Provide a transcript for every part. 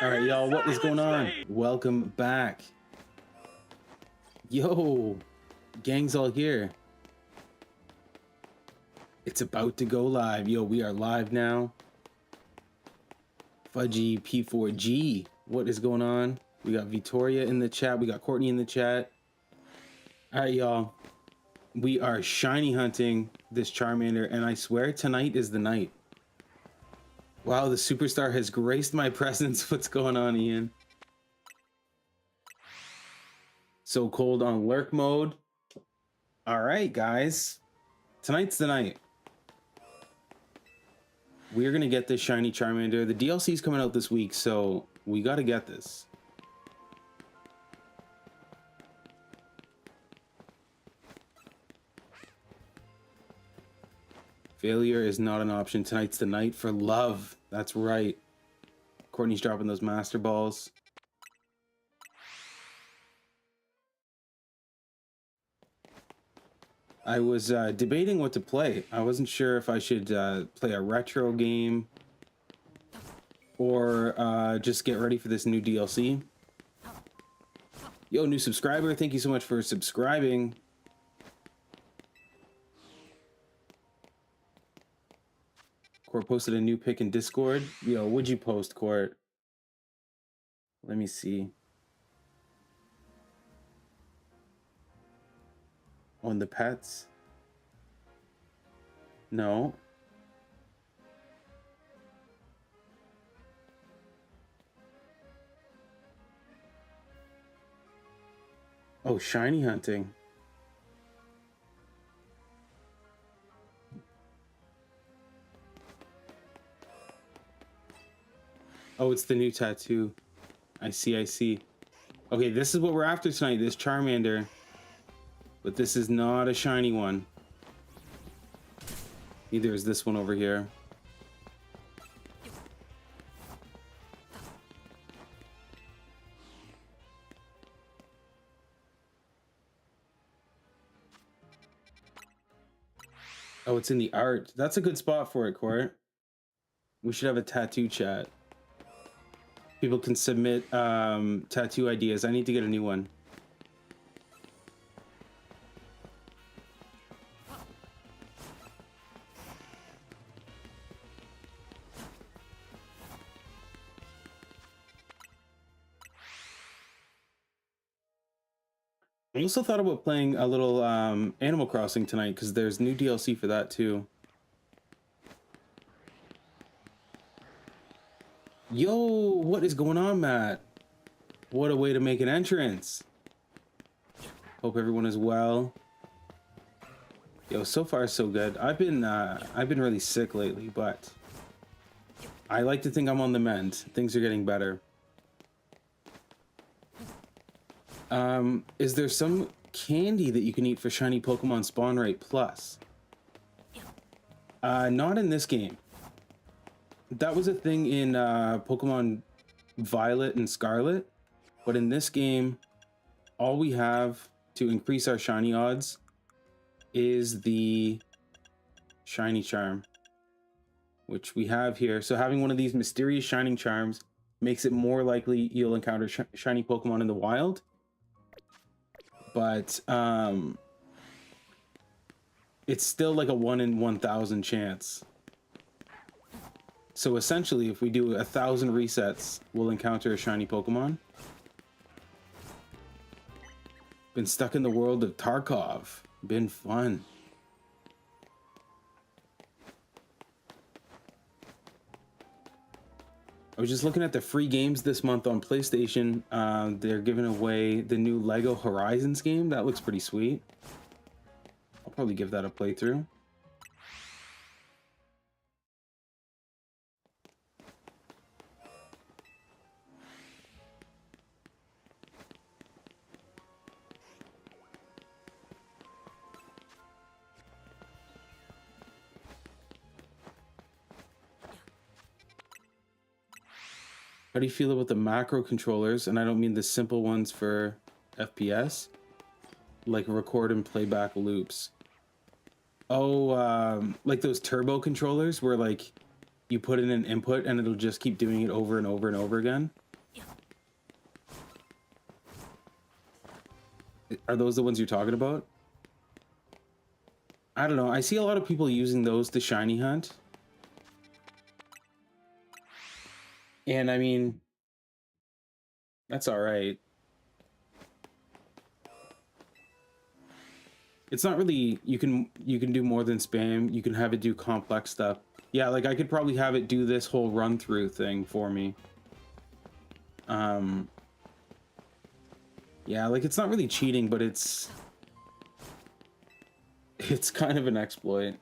All right, y'all, what is going on? Welcome back. Yo, gang's all here. It's about to go live. Yo, we are live now. Fudgy P4G, what is going on? We got Victoria in the chat. We got Courtney in the chat. All right, y'all. We are shiny hunting this Charmander, and I swear tonight is the night. Wow, the superstar has graced my presence. What's going on, Ian? So cold on lurk mode. All right, guys. Tonight's the night. We're going to get this shiny Charmander. The DLC is coming out this week, so we got to get this. Failure is not an option. Tonight's the night for love. That's right. Courtney's dropping those master balls. I was debating what to play. I wasn't sure if I should play a retro game or just get ready for this new DLC. Yo, new subscriber, thank you so much for subscribing. Court posted a new pic in Discord. Yo, what'd you post, Court? Let me see. On the pets? No. Oh, shiny hunting. Oh, it's the new tattoo. I see, I see. Okay, this is what we're after tonight, this Charmander. But this is not a shiny one. Neither is this one over here. Oh, it's in the art. That's a good spot for it, Court. We should have a tattoo chat. People can submit tattoo ideas. I need to get a new one. I also thought about playing a little Animal Crossing tonight because there's new DLC for that too. Yo, what is going on, Matt? What a way to make an entrance. Hope everyone is well. Yo, so far so good. I've been really sick lately, but I like to think I'm on the mend. Things are getting better. Is there some candy that you can eat for shiny Pokemon Spawn Rate Plus? Not in this game. That was a thing in Pokemon Violet and Scarlet, but in this game, all we have to increase our shiny odds is the shiny charm, which we have here. So having one of these mysterious shining charms makes it more likely you'll encounter shiny Pokemon in the wild. But it's still like a 1 in 1,000 chance. So essentially, if we do 1,000 resets, we'll encounter a shiny Pokemon. Been stuck in the world of Tarkov. Been fun. I was just looking at the free games this month on PlayStation. They're giving away the new Lego Horizons game. That looks pretty sweet. I'll probably give that a playthrough. How do you feel about the macro controllers? And I don't mean the simple ones for FPS, like record and playback loops. Oh, like those turbo controllers where like you put in an input and it'll just keep doing it over and over and over again. Are those the ones you're talking about? I don't know. I see a lot of people using those to shiny hunt. And I mean, that's all right. It's not really, you can do more than spam. You can have it do complex stuff. Yeah, like I could probably have it do this whole run through thing for me. Yeah, like it's not really cheating, but it's kind of an exploit.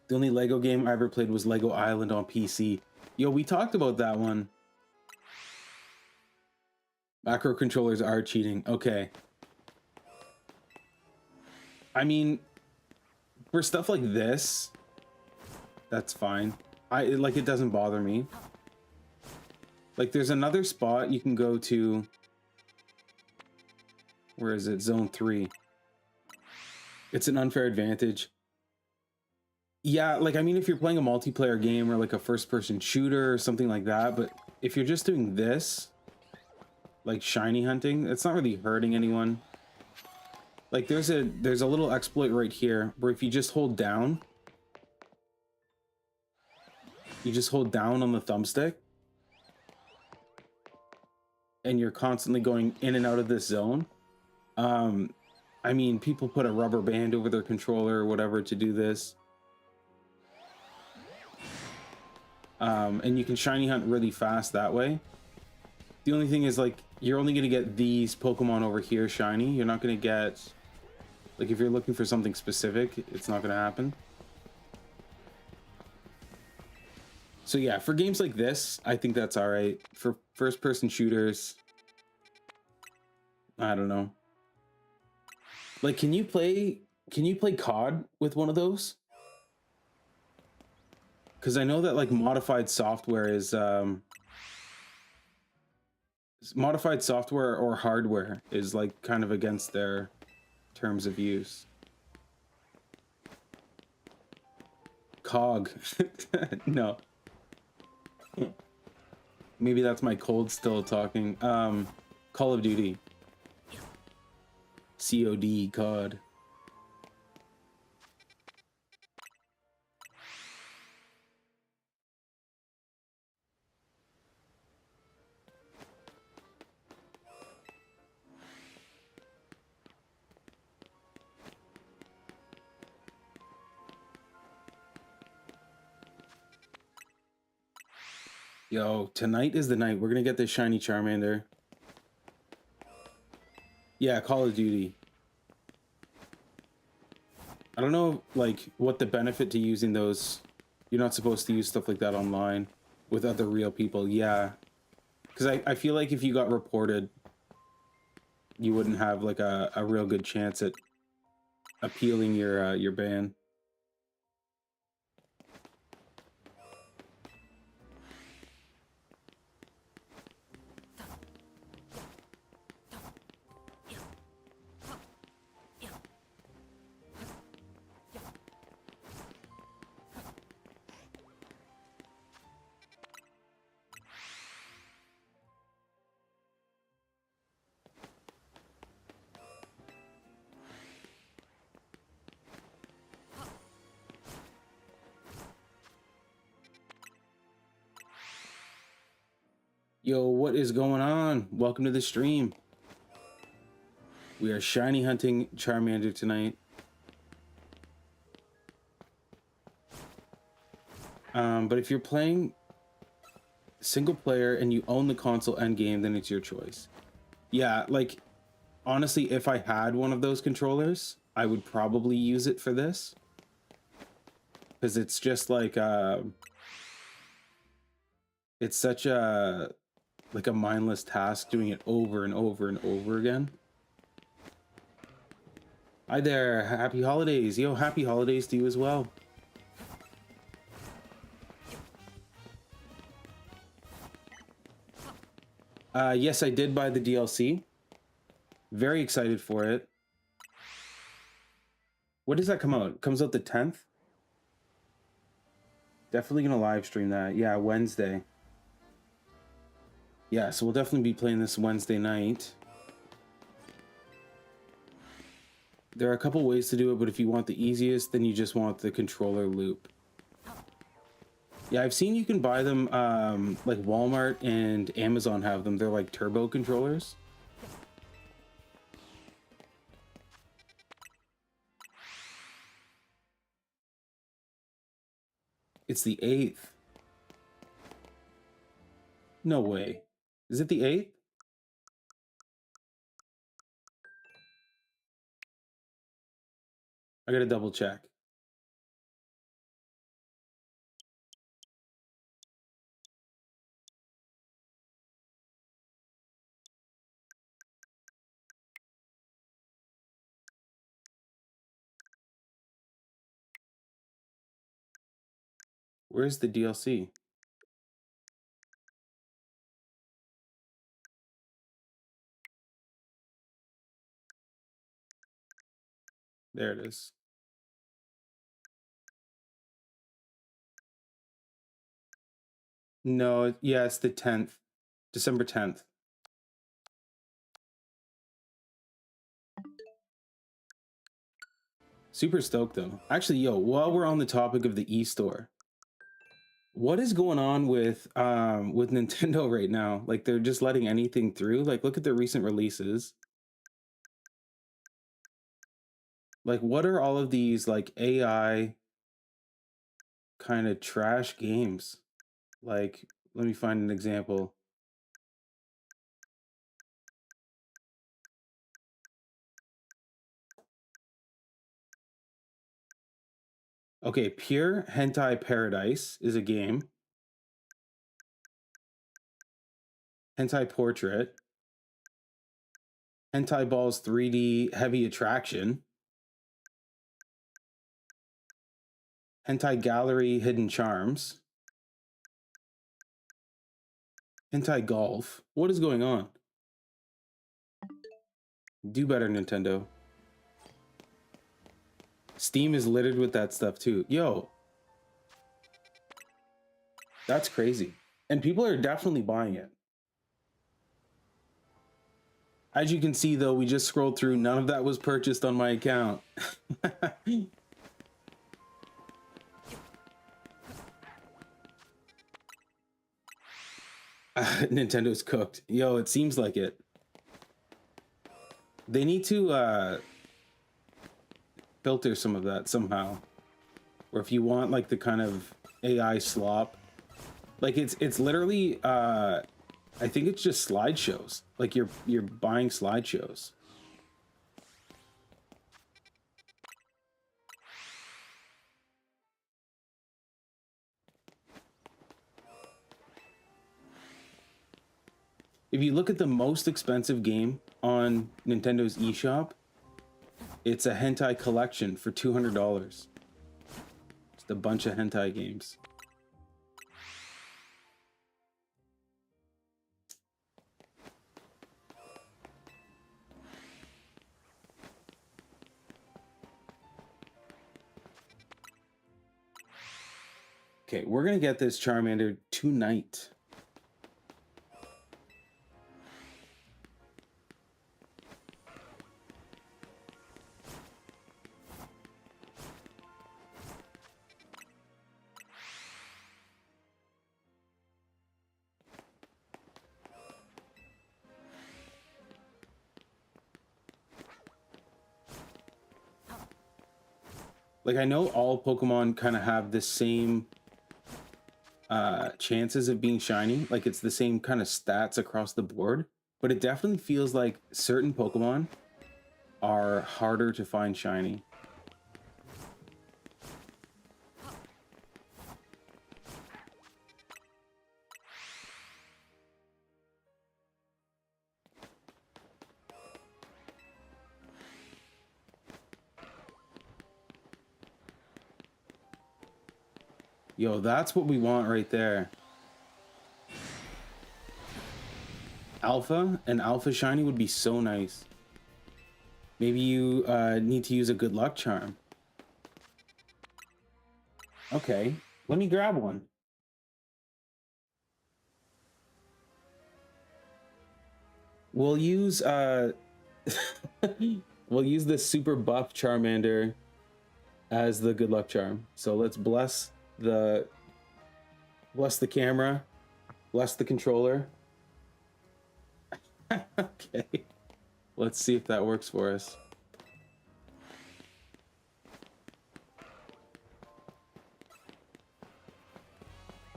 The only Lego game I ever played was Lego Island on PC. Yo, we talked about that one. Macro controllers are cheating. Okay. I mean, for stuff like this, that's fine. Like, it doesn't bother me. Like, there's another spot you can go to. Where is it? Zone 3. It's an unfair advantage. Yeah, like, I mean, if you're playing a multiplayer game or like a first-person shooter or something like that, but if you're just doing this, like shiny hunting, it's not really hurting anyone. Like, there's a little exploit right here where if you just hold down, on the thumbstick, and you're constantly going in and out of this zone. I mean, people put a rubber band over their controller or whatever to do this. And you can shiny hunt really fast that way. The only thing is, like, you're only going to get these Pokemon over here shiny. You're not going to get, like, if you're looking for something specific, it's not going to happen. So yeah, for games like this, I think that's all right. For first-person shooters, I don't know. Like, can you play COD with one of those? Because I know that, like, modified software or hardware is, like, kind of against their terms of use. COG. No. Maybe that's my cold still talking. Call of Duty. COD, COD. Yo, tonight is the night. We're gonna get this shiny Charmander. Yeah, Call of Duty. I don't know, like, what the benefit to using those. You're not supposed to use stuff like that online with other real people. Yeah. Because I feel like if you got reported, you wouldn't have, like, a real good chance at appealing your ban. Yo, what is going on? Welcome to the stream. We are shiny hunting Charmander tonight. But if you're playing single player and you own the console end game, then it's your choice. Yeah, like, honestly, if I had one of those controllers, I would probably use it for this. Because it's just like, it's such a, like, a mindless task doing it over and over and over again. Hi there, happy holidays. Yo, happy holidays to you as well. Yes, I did buy the DLC. Very excited for it. What does that come out? It comes out the 10th? Definitely gonna live stream that. Yeah, Wednesday. Yeah, so we'll definitely be playing this Wednesday night. There are a couple ways to do it, but if you want the easiest, then you just want the controller loop. Yeah, I've seen you can buy them, like Walmart and Amazon have them. They're like turbo controllers. It's the 8th. No way. Is it the 8th? I gotta double check. Where's the DLC? There it is. No, yeah, it's the 10th. December 10th. Super stoked though. Actually, yo, while we're on the topic of the e-store, what is going on with Nintendo right now? Like they're just letting anything through. Like look at their recent releases. Like what are all of these like AI kind of trash games? Like let me find an example. Okay, Pure Hentai Paradise is a game. Hentai Portrait. Hentai Balls 3D Heavy Attraction. Hentai Gallery Hidden Charms. Hentai Golf. What is going on? Do better, Nintendo. Steam is littered with that stuff too. Yo, that's crazy. And people are definitely buying it. As you can see, though, we just scrolled through. None of that was purchased on my account. Nintendo's cooked. Yo, it seems like it. They need to filter some of that somehow. Or if you want like the kind of AI slop, like it's literally I think it's just slideshows. Like you're buying slideshows. If you look at the most expensive game on Nintendo's eShop, it's a hentai collection for $200. Just a bunch of hentai games. Okay, we're gonna get this Charmander tonight. Like I know all Pokemon kind of have the same chances of being shiny, like it's the same kind of stats across the board, but it definitely feels like certain Pokemon are harder to find shiny. Yo, that's what we want right there. Alpha and Alpha Shiny would be so nice. Maybe you need to use a good luck charm. Okay, let me grab one. We'll use we'll use the super buff Charmander as the good luck charm. So let's bless the camera, bless the controller. Okay, let's see if that works for us.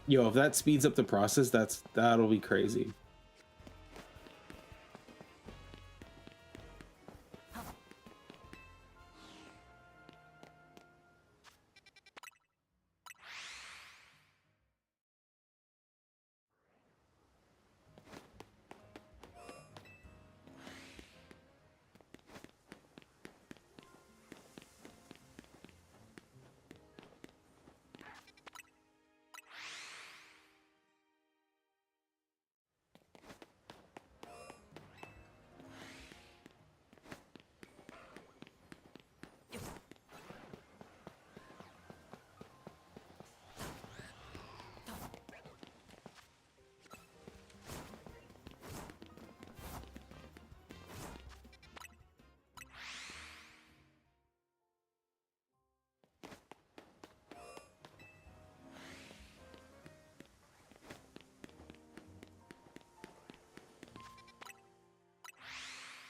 Yo, if that speeds up the process, that'll be crazy.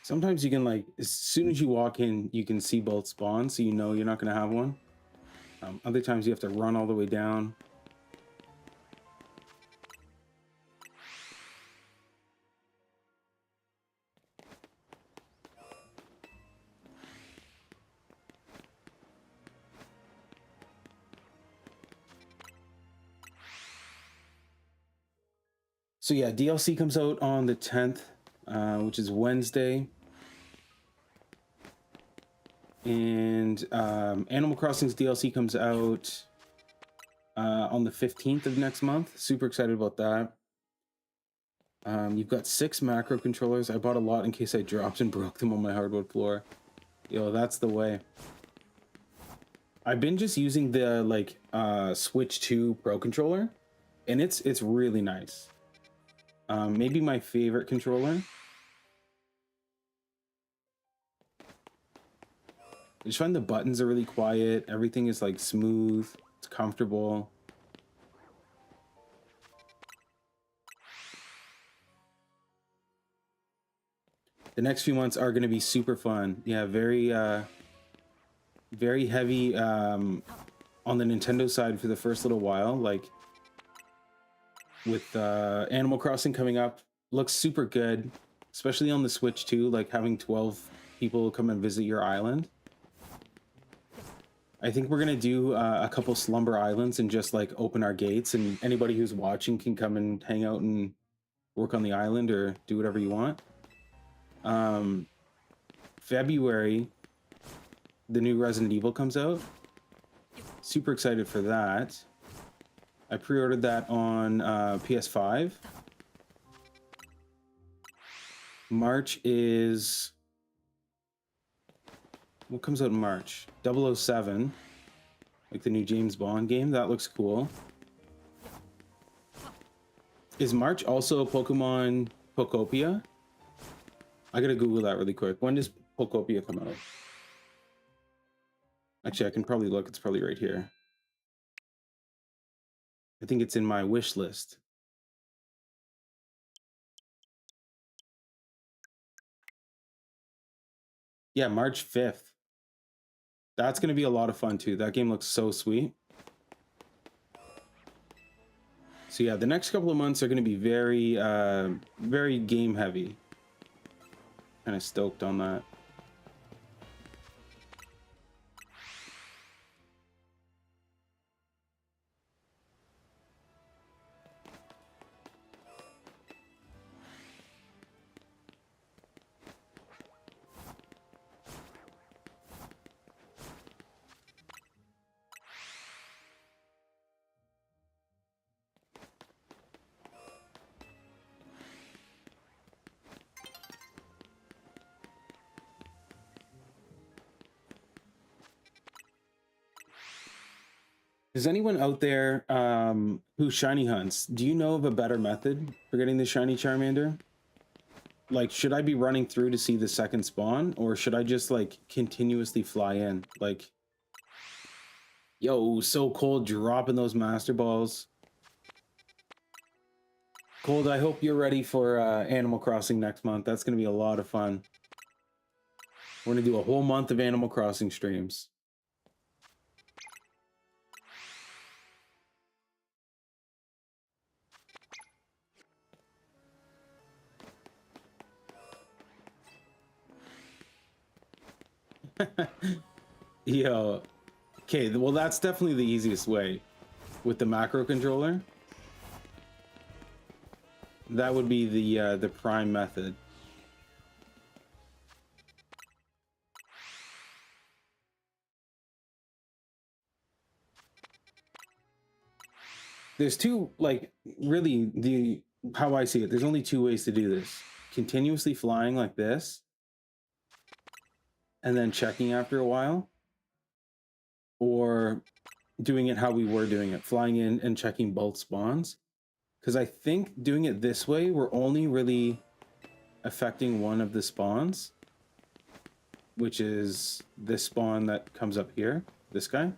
Sometimes you can, like, as soon as you walk in, you can see both spawns, so you know you're not going to have one. Other times you have to run all the way down. So yeah, DLC comes out on the 10th, which is Wednesday. And Animal Crossing's DLC comes out on the 15th of next month. Super excited about that. You've got 6 macro controllers. I bought a lot in case I dropped and broke them on my hardwood floor. Yo, that's the way. I've been just using the Switch 2 Pro controller, and it's really nice. Maybe my favorite controller. I just find the buttons are really quiet. Everything is like smooth. It's comfortable. The next few months are going to be super fun. Yeah, very heavy on the Nintendo side for the first little while. Like with Animal Crossing coming up, looks super good, especially on the Switch too. Like having 12 people come and visit your island. I think we're gonna do a couple Slumber Islands and just like open our gates, and anybody who's watching can come and hang out and work on the island or do whatever you want. February, the new Resident Evil comes out. Super excited for that. I pre-ordered that on PS5. March is... What comes out in March? 007. Like the new James Bond game. That looks cool. Is March also Pokemon Pokopia? I gotta Google that really quick. When does Pokopia come out? Actually, I can probably look. It's probably right here. I think it's in my wish list. Yeah, March 5th. That's going to be a lot of fun too. That game looks so sweet. So yeah, the next couple of months are going to be very, very game heavy. Kind of stoked on that. Is anyone out there who shiny hunts? Do you know of a better method for getting the shiny Charmander? like, should I be running through to see the second spawn, or should I just like continuously fly in? Like, yo, so Cold dropping those master balls. Cold, I hope you're ready for Animal Crossing next month. That's gonna be a lot of fun. We're gonna do a whole month of Animal Crossing streams. Yo, okay, well that's definitely the easiest way with the macro controller. That would be the prime method. There's two, like, really, how I see it, there's only two ways to do this. Continuously flying like this, and then checking after a while, or doing it how we were doing it, flying in and checking both spawns. Because I think doing it this way, we're only really affecting one of the spawns, which is this spawn that comes up here, this guy.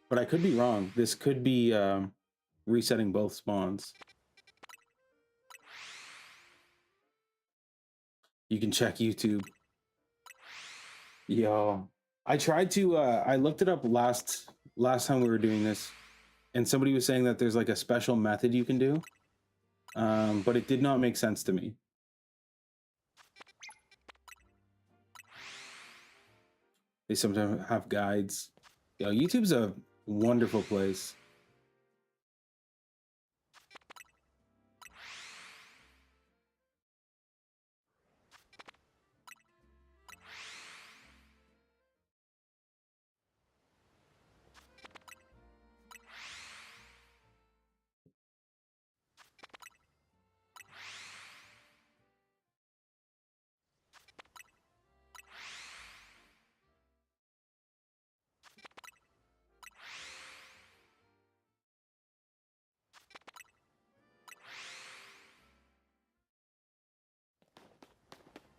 But I could be wrong. This could be resetting both spawns. You can check YouTube. Yo, I tried to, I looked it up last time we were doing this, and somebody was saying that there's like a special method you can do, but it did not make sense to me. They sometimes have guides. Yo, YouTube's a wonderful place.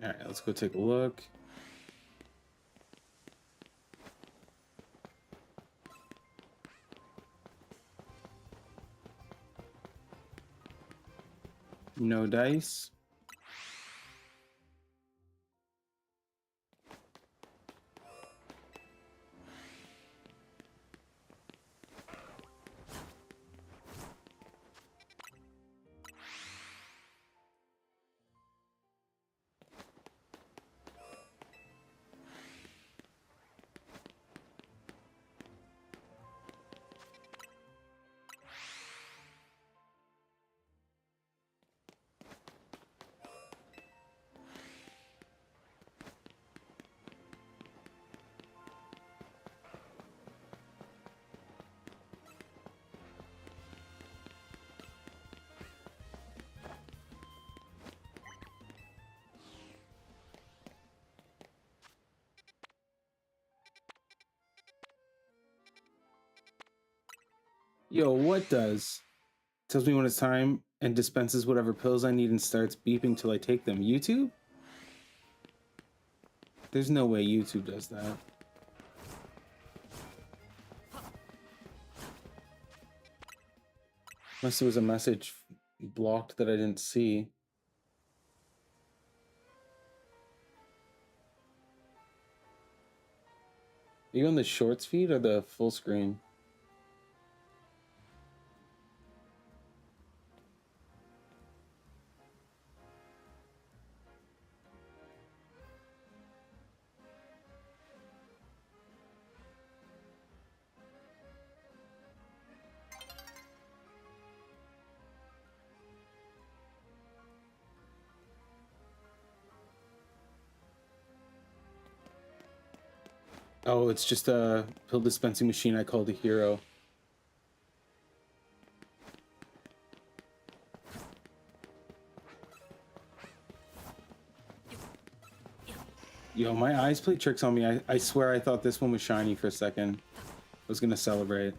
All right, let's go take a look. No dice. Yo, what does? Tells me when it's time and dispenses whatever pills I need and starts beeping till I take them. YouTube? There's no way YouTube does that. Unless there was a message blocked that I didn't see. Are you on the shorts feed or the full screen? Oh, it's just a pill dispensing machine I called a hero. Yo, my eyes play tricks on me. I swear I thought this one was shiny for a second. I was gonna celebrate.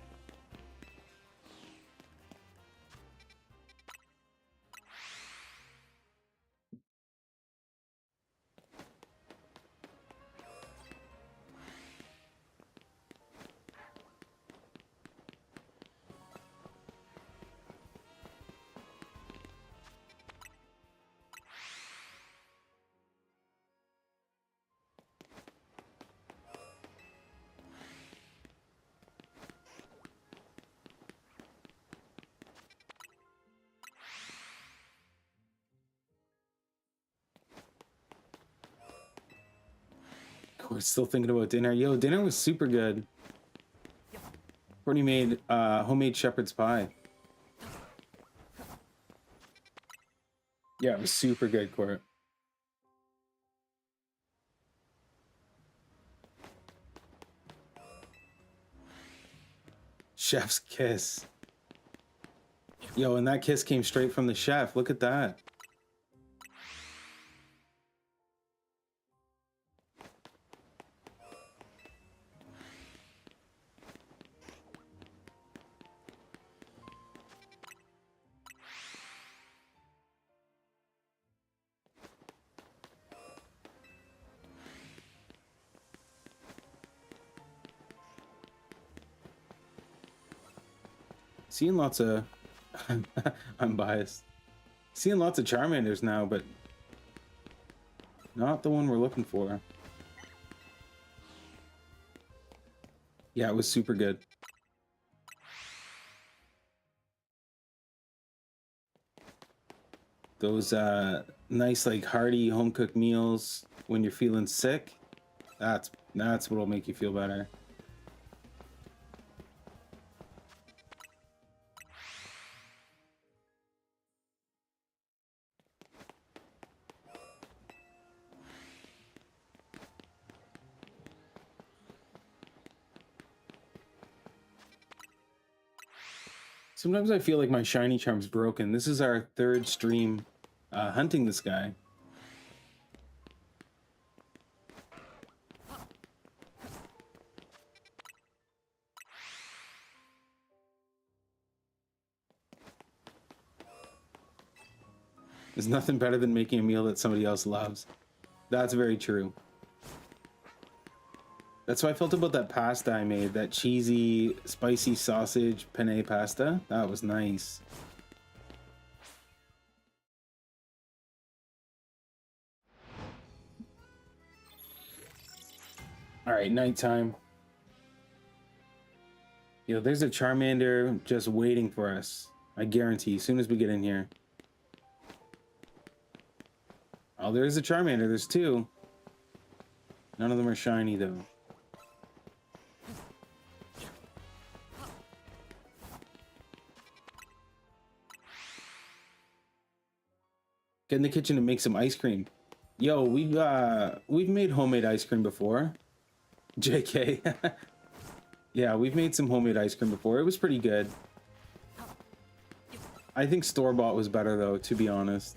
We're still thinking about dinner. Yo, dinner was super good. Courtney made homemade shepherd's pie. Yeah, it was super good, Court. Chef's kiss. Yo, and that kiss came straight from the chef. Look at that. Seeing lots of I'm biased. Seeing lots of Charmanders now, but not the one we're looking for. Yeah, it was super good. Those nice, like, hearty home-cooked meals when you're feeling sick, that's what'll make you feel better. Sometimes I feel like my shiny charm's broken. This is our third stream hunting this guy. There's nothing better than making a meal that somebody else loves. That's very true. That's how I felt about that pasta I made, that cheesy, spicy sausage penne pasta. That was nice. All right, nighttime. Yo, there's a Charmander just waiting for us. I guarantee, as soon as we get in here. Oh, there's a Charmander. There's two. None of them are shiny, though. Get in the kitchen and make some ice cream. Yo, we've made homemade ice cream before. JK. Yeah, we've made some homemade ice cream before. It was pretty good. I think store-bought was better, though, to be honest.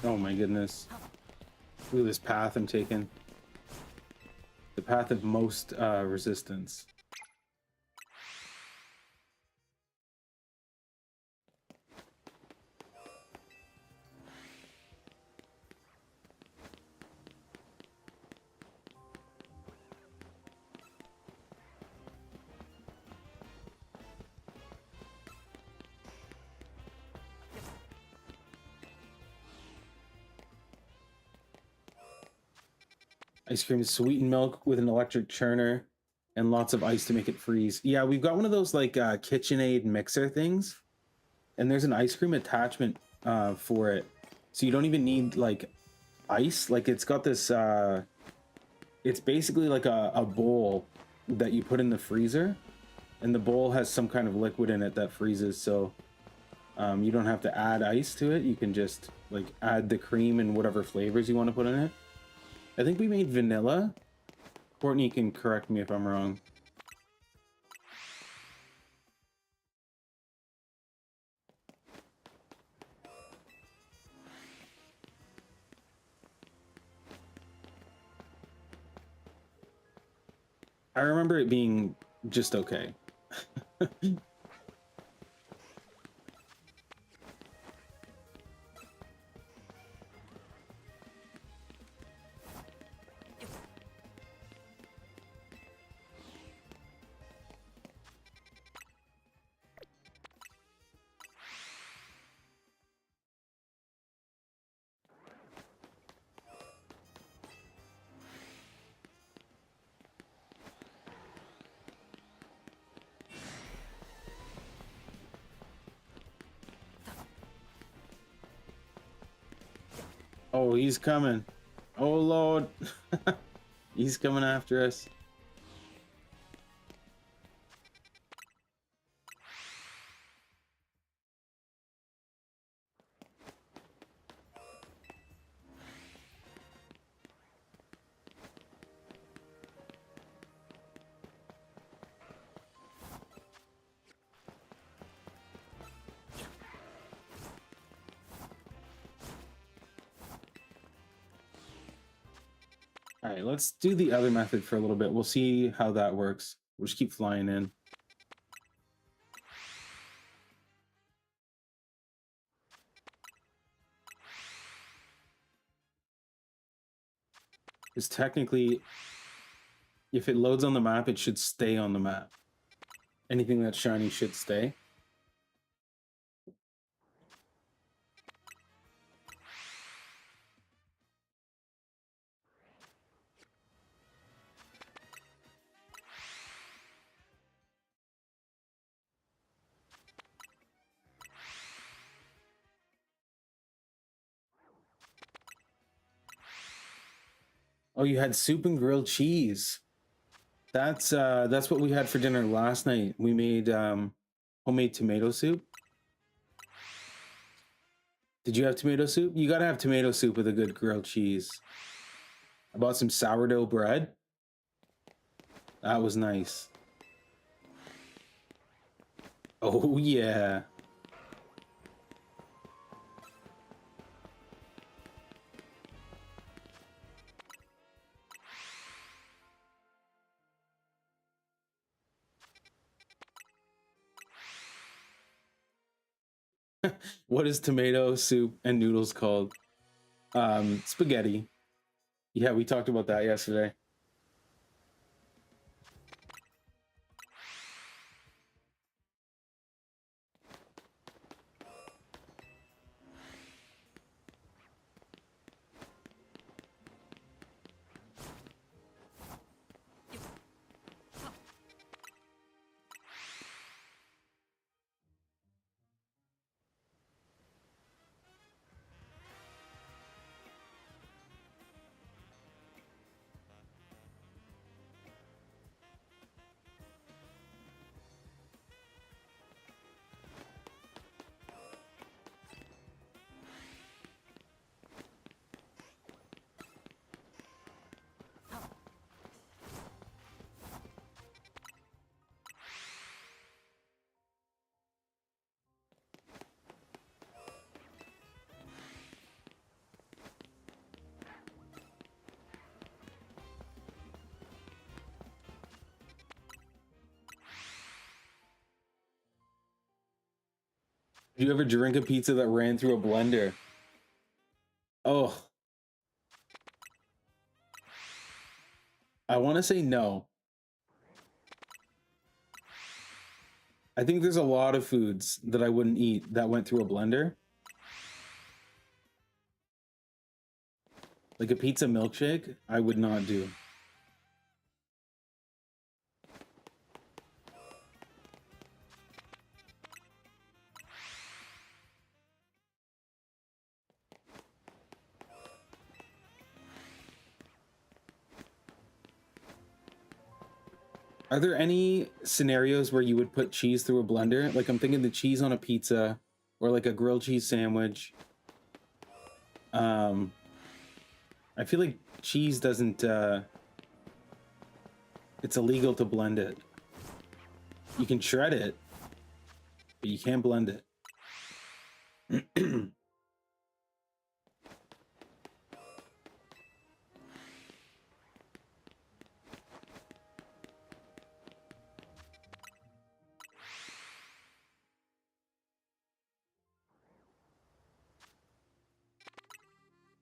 Oh my goodness. Look at this path I'm taking. The path of most resistance. Ice cream is sweetened milk with an electric churner and lots of ice to make it freeze. Yeah, we've got one of those like KitchenAid mixer things, and there's an ice cream attachment for it, so you don't even need like ice. Like it's got this it's basically like a bowl that you put in the freezer, and the bowl has some kind of liquid in it that freezes, so you don't have to add ice to it. You can just like add the cream and whatever flavors you want to put in it. I think we made vanilla. Courtney can correct me if I'm wrong. I remember it being just okay. Oh, he's coming. Oh, Lord. He's coming after us. All right, let's do the other method for a little bit. We'll see how that works. We'll just keep flying in. Because technically, if it loads on the map, it should stay on the map. Anything that's shiny should stay. Oh, you had soup and grilled cheese. That's what we had for dinner last night. We made homemade tomato soup. Did you have tomato soup? You gotta have tomato soup with a good grilled cheese. I bought some sourdough bread. That was nice. Oh yeah. What is tomato soup and noodles called? Spaghetti. Yeah, we talked about that yesterday. Did you ever drink a pizza that ran through a blender? Oh, I want to say no. I think there's a lot of foods that I wouldn't eat that went through a blender. Like a pizza milkshake, I would not do. Are there any scenarios where you would put cheese through a blender? Like I'm thinking the cheese on a pizza or like a grilled cheese sandwich. I feel like cheese doesn't, it's illegal to blend it. You can shred it, but you can't blend it.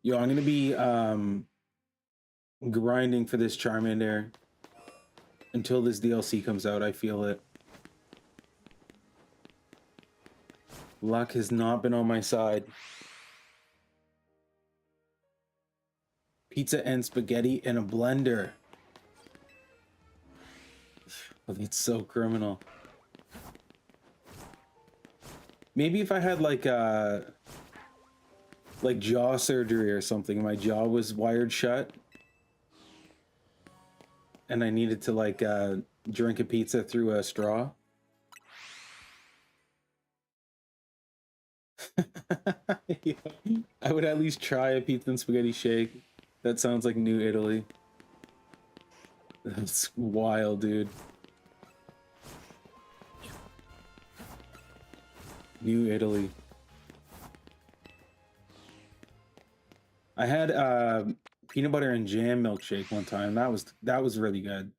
Yo, I'm gonna be grinding for this Charmander until this DLC comes out. I feel it. Luck has not been on my side. Pizza and spaghetti in a blender. Oh, it's so criminal. Maybe if I had like like jaw surgery or something. My jaw was wired shut, and I needed to like drink a pizza through a straw. Yeah. I would at least try a pizza and spaghetti shake. That sounds like New Italy. That's wild, dude. New Italy. I had peanut butter and jam milkshake one time. That was really good.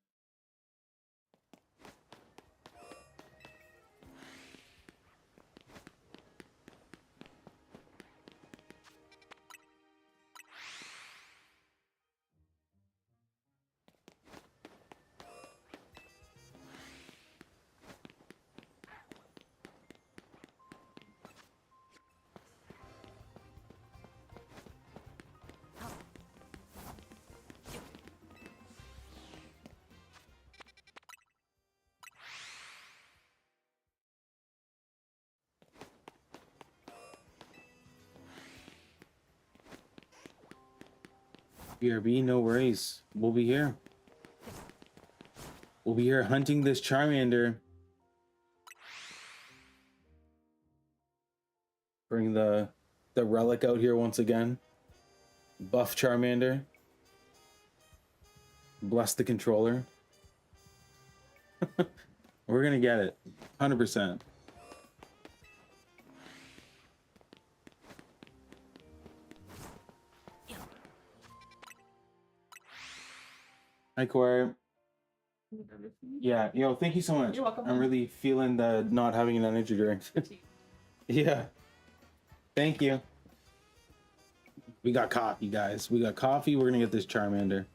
BRB, no worries. We'll be here. We'll be here hunting this Charmander. Bring the relic out here once again. Buff Charmander. Bless the controller. We're gonna get it. 100%. Hi, Corey. Yeah, yo, thank you so much. You're welcome. I'm really feeling the not having an energy drink. Yeah. Thank you. We got coffee, guys. We got coffee. We're gonna get this Charmander.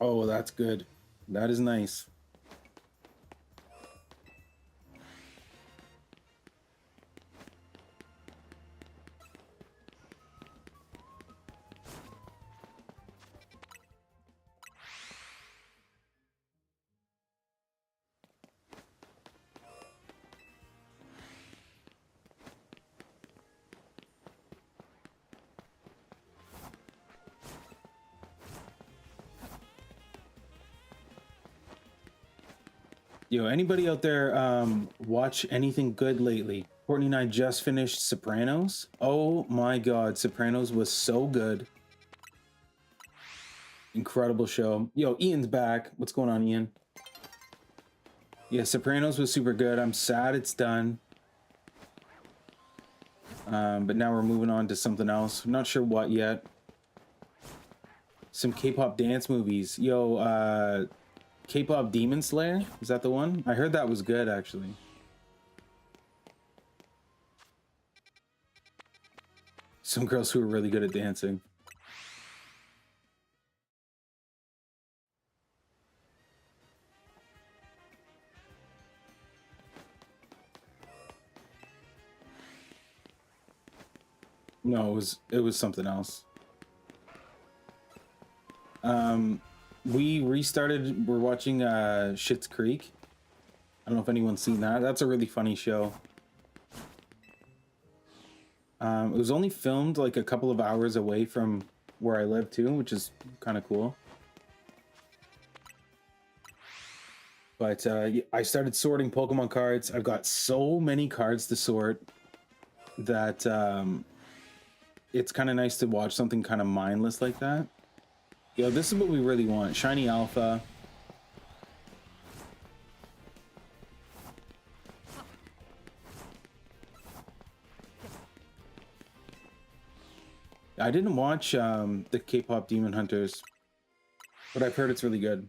Oh, that's good. That is nice. Yo, anybody out there watch anything good lately? Courtney and I just finished Sopranos. Oh my god, Sopranos was so good. Incredible show. Yo, Ian's back. What's going on, Ian? Yeah, Sopranos was super good. I'm sad it's done. But now we're moving on to something else. I'm not sure what yet. Some K-pop dance movies. Yo, K-pop Demon Slayer? Is that the one? I heard that was good, actually. Some girls who are really good at dancing. No, it was something else. We restarted. We're watching Schitt's Creek. I don't know if anyone's seen that. That's a really funny show. It was only filmed like a couple of hours away from where I live too, which is kind of cool. But I started sorting Pokemon cards. I've got so many cards to sort that it's kind of nice to watch something kind of mindless like that. Yo, this is what we really want. Shiny Alpha. I didn't watch the K-pop Demon Hunters, but I've heard it's really good.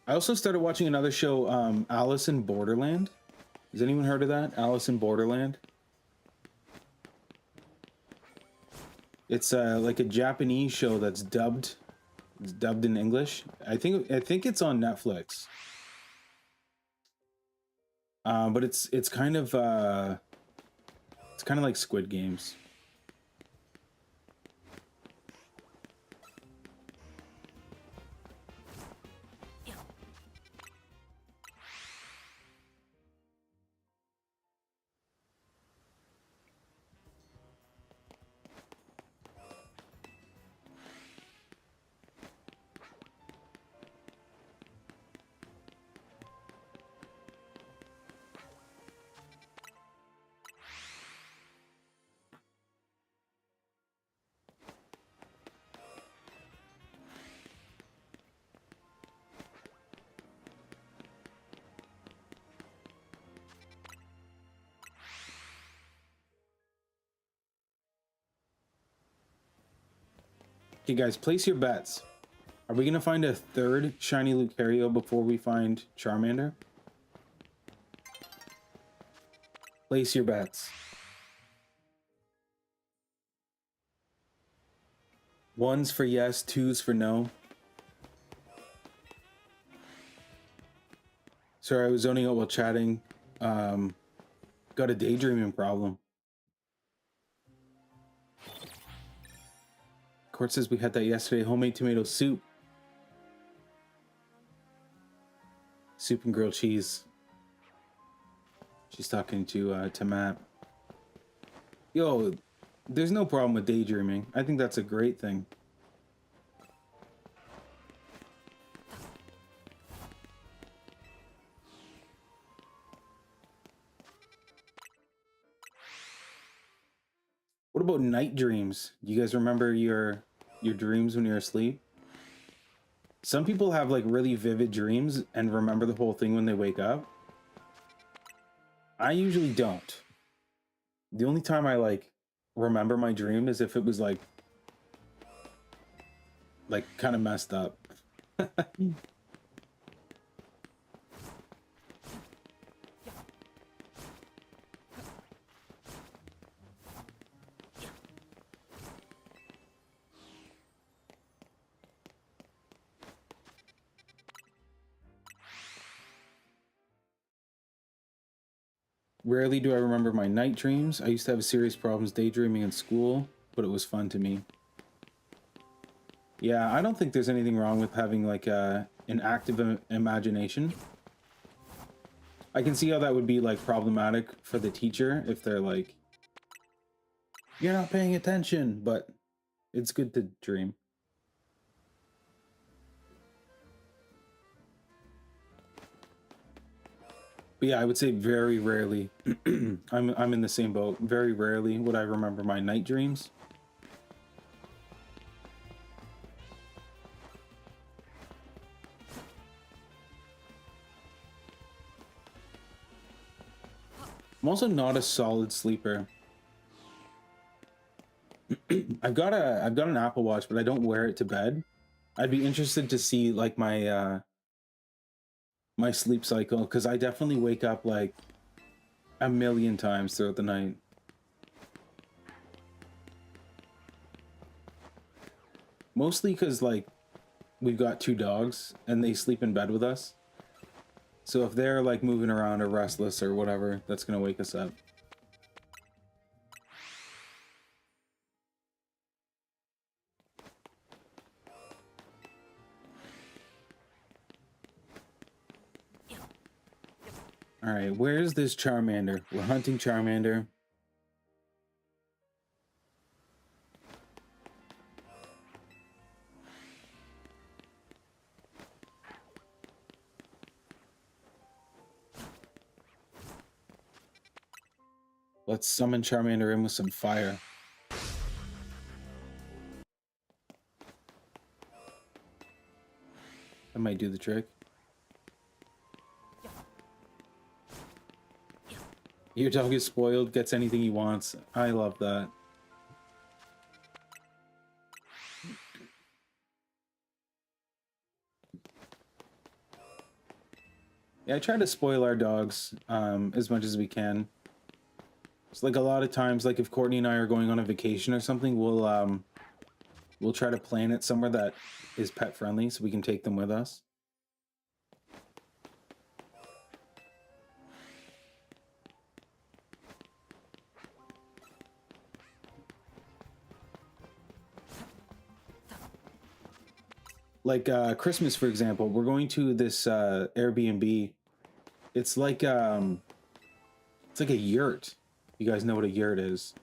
I also started watching another show, Alice in Borderland. Has anyone heard of that? Alice in Borderland? It's like a Japanese show that's dubbed. It's dubbed in English. I think it's on Netflix. But it's kind of like Squid Games. Okay, guys, place your bets. Are we gonna find a third shiny Lucario before we find Charmander? Place your bets. One's for yes, two's for no. Sorry, I was zoning out while chatting. Got a daydreaming problem. Court says we had that yesterday. Homemade tomato soup. Soup and grilled cheese. She's talking to Matt. Yo, there's no problem with daydreaming. I think that's a great thing. What about night dreams? Do you guys remember your dreams when you're asleep? Some people have like really vivid dreams and remember the whole thing when they wake up. I usually don't. The only time I like remember my dream is if it was like kind of messed up. Rarely do I remember my night dreams. I used to have serious problems daydreaming in school, but it was fun to me. Yeah, I don't think there's anything wrong with having like an active imagination. I can see how that would be like problematic for the teacher if they're like, you're not paying attention, but it's good to dream. But yeah, I would say very rarely. I'm in the same boat. Very rarely would I remember my night dreams. I'm also not a solid sleeper. I've got an Apple Watch, but I don't wear it to bed. I'd be interested to see like my my sleep cycle, because I definitely wake up like a million times throughout the night. Mostly because like we've got 2 dogs and they sleep in bed with us. So if they're like moving around or restless or whatever, that's gonna wake us up. All right, where's this Charmander? We're hunting Charmander. Let's summon Charmander in with some fire. That might do the trick. Your dog is spoiled, gets anything he wants. I love that. Yeah, I try to spoil our dogs as much as we can. It's like a lot of times, like if Courtney and I are going on a vacation or something, we'll try to plan it somewhere that is pet friendly so we can take them with us. Like Christmas, for example, we're going to this Airbnb. It's like a yurt. You guys know what a yurt is?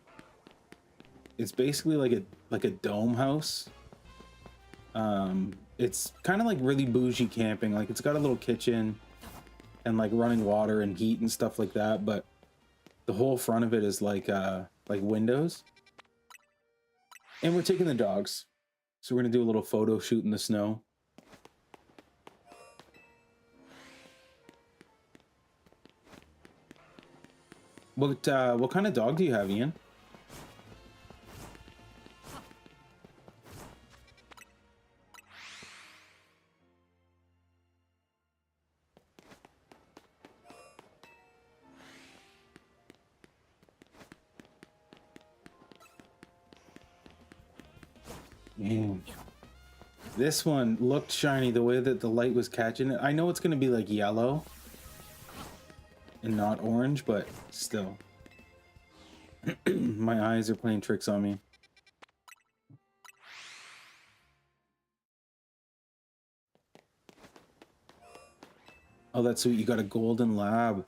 It's basically like a dome house. It's kind of like really bougie camping. Like it's got a little kitchen and like running water and heat and stuff like that, but the whole front of it is like windows. And we're taking the dogs. So we're gonna do a little photo shoot in the snow. What kind of dog do you have, Ian? Man. This one looked shiny the way that the light was catching it. I know it's gonna be like yellow and not orange, but still. My eyes are playing tricks on me. Oh, that's sweet. You got a golden lab.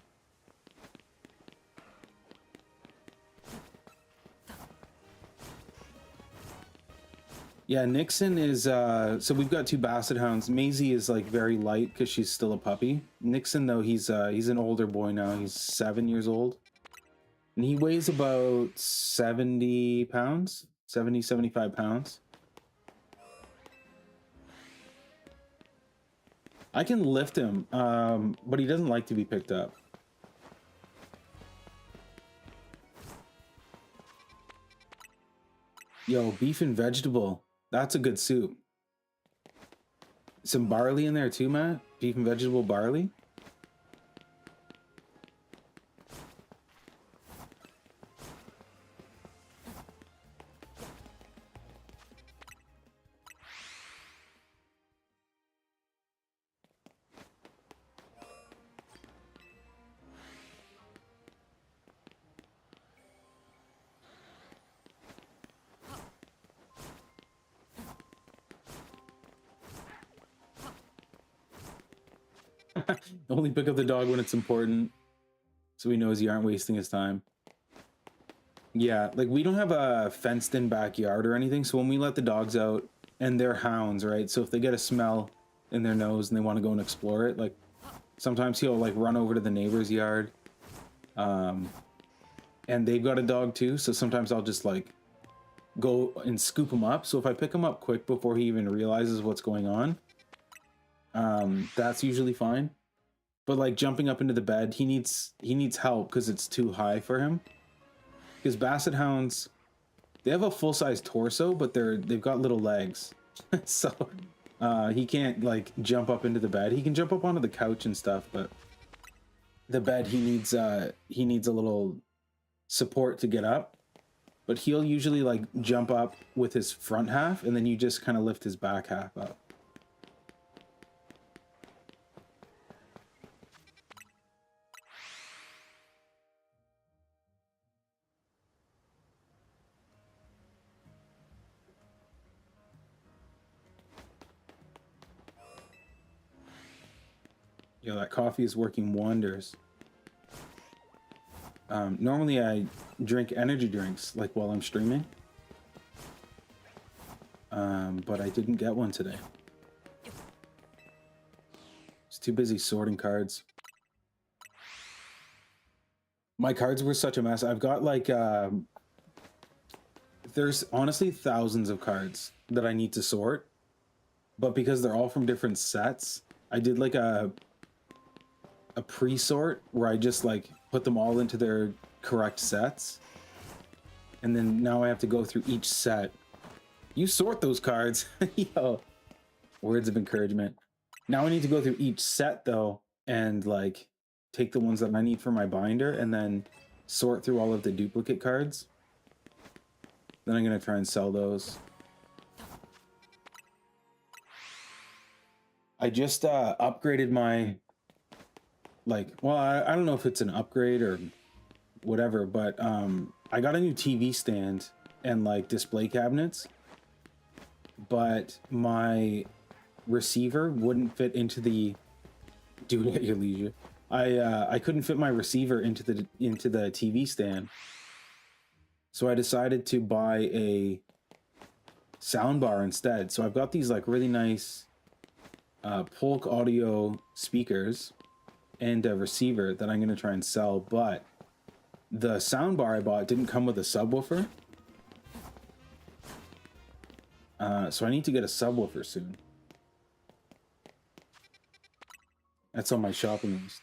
Yeah, Nixon is so we've got two basset hounds. Maisie is like very light because she's still a puppy. Nixon though, he's an older boy now. He's 7 years old. And he weighs about 70 pounds, 70, 75 pounds. I can lift him, but he doesn't like to be picked up. Yo, beef and vegetable. That's a good soup. Some barley in there too, Matt? Beef and vegetable barley? Only pick up the dog when it's important, so he knows you aren't wasting his time. Yeah, like we don't have a fenced-in backyard or anything, so when we let the dogs out, and they're hounds, right? So if they get a smell in their nose and they want to go and explore it, like sometimes he'll like run over to the neighbor's yard, and they've got a dog too, so sometimes I'll just like go and scoop him up. So if I pick him up quick before he even realizes what's going on, that's usually fine. But like jumping up into the bed, he needs help because it's too high for him. Because basset hounds, they have a full-size torso, but they've got little legs. So he can't like jump up into the bed. He can jump up onto the couch and stuff, but the bed he needs a little support to get up. But he'll usually like jump up with his front half, and then you just kind of lift his back half up. Yo, that coffee is working wonders. Normally I drink energy drinks like while I'm streaming, but I didn't get one today. It's too busy sorting cards. My cards were such a mess. I've got like there's honestly thousands of cards that I need to sort, but because they're all from different sets, I did like a pre-sort where I just like put them all into their correct sets, and then now I have to go through each set. You sort those cards. Yo, words of encouragement. Now I need to go through each set though and like take the ones that I need for my binder and then sort through all of the duplicate cards. Then I'm gonna try and sell those. I just upgraded my well, I don't know if it's an upgrade or whatever, but I got a new TV stand and like display cabinets, but my receiver wouldn't fit into the... Do it at your leisure. I couldn't fit my receiver into the TV stand. So I decided to buy a soundbar instead. So I've got these like really nice Polk audio speakers and a receiver that I'm going to try and sell, but the soundbar I bought didn't come with a subwoofer. So I need to get a subwoofer soon. That's on my shopping list.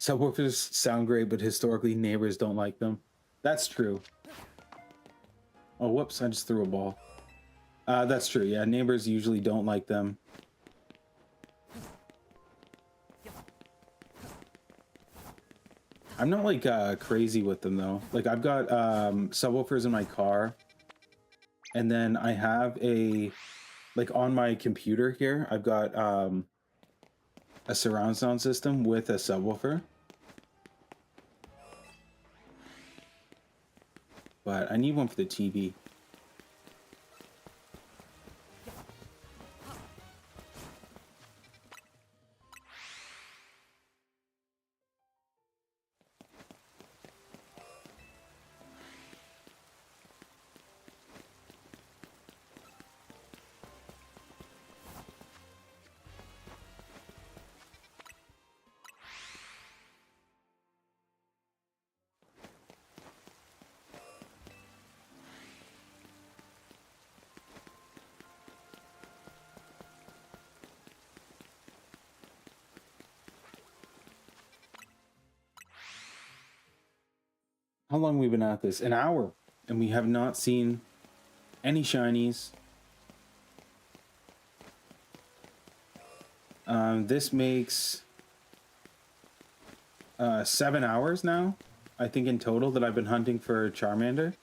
Subwoofers sound great, but historically neighbors don't like them. That's true. Oh, whoops, I just threw a ball. That's true, yeah, neighbors usually don't like them. I'm not like crazy with them though. Like I've got subwoofers in my car, and then I have a, like on my computer here, I've got a surround sound system with a subwoofer. But I need one for the TV. How long have we been at this? An hour. And we have not seen any shinies. This makes 7 hours now, I think, in total that I've been hunting for Charmander.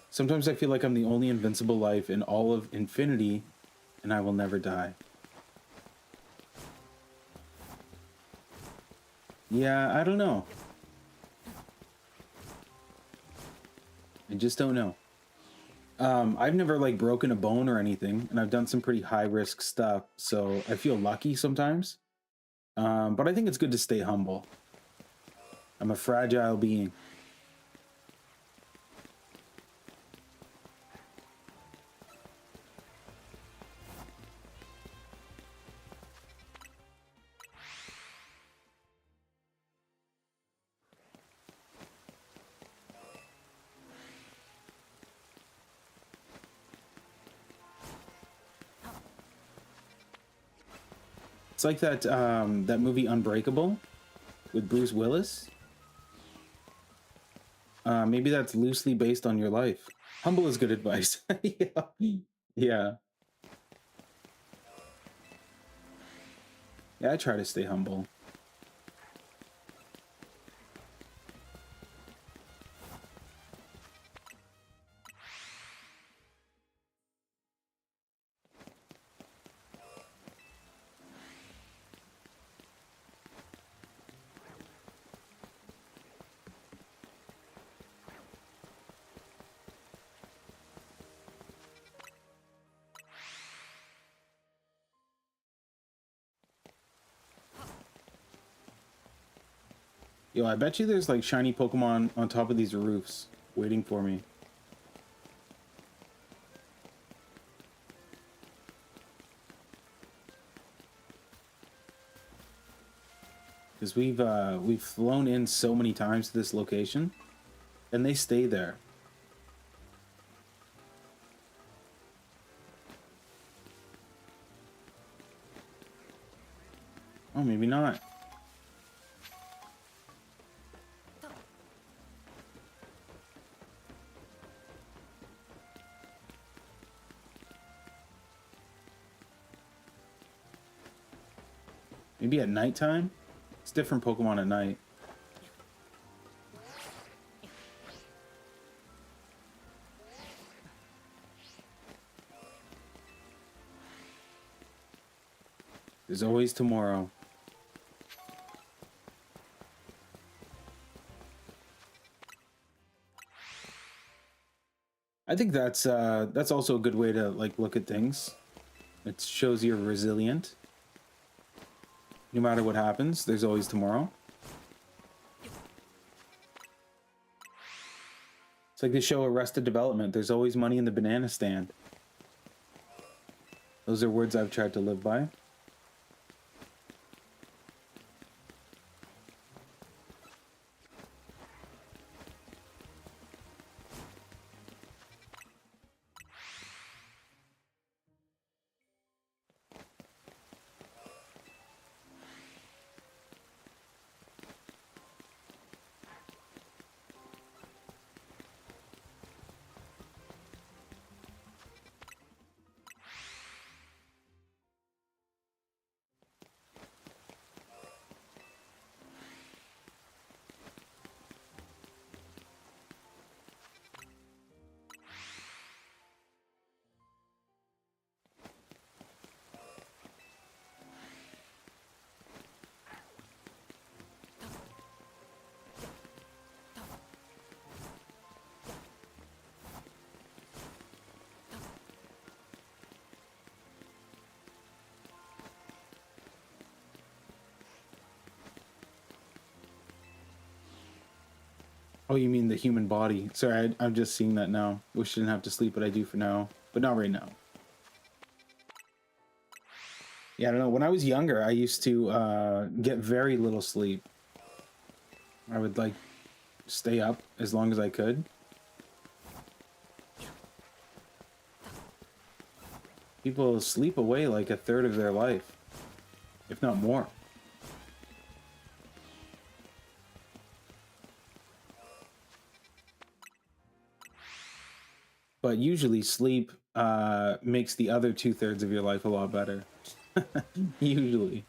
Sometimes I feel like I'm the only invincible life in all of infinity, and I will never die. Yeah, I don't know. I just don't know. I've never like broken a bone or anything, and I've done some pretty high risk stuff, so I feel lucky sometimes. But I think it's good to stay humble. I'm a fragile being. It's like that that movie Unbreakable with Bruce Willis. Maybe that's loosely based on your life. Humble is good advice. Yeah. Yeah. Yeah, I try to stay humble. Yo, I bet you there's like shiny Pokemon on top of these roofs waiting for me. Because we've flown in so many times to this location, and they stay there. Oh, maybe not. Maybe at nighttime? It's different Pokemon at night. There's always tomorrow. I think that's also a good way to like look at things. It shows you're resilient. No matter what happens, there's always tomorrow. It's like the show Arrested Development. There's always money in the banana stand. Those are words I've tried to live by. Oh, you mean the human body? Sorry, I'm just seeing that now. Wish I didn't have to sleep, but I do for now. But not right now. Yeah, I don't know. When I was younger, I used to get very little sleep. I would like stay up as long as I could. People sleep away like a third of their life, if not more. But usually sleep makes the other 2/3 of your life a lot better. Usually.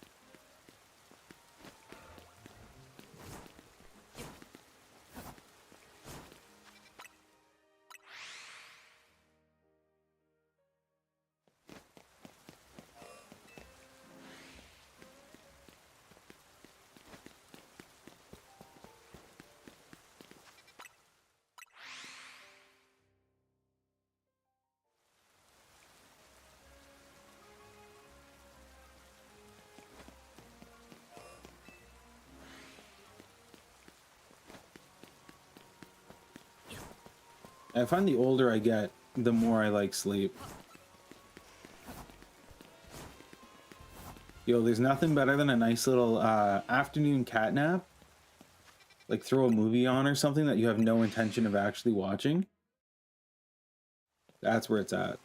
I find the older I get, the more I like sleep. Yo, there's nothing better than a nice little afternoon cat nap. Like throw a movie on or something that you have no intention of actually watching. That's where it's at.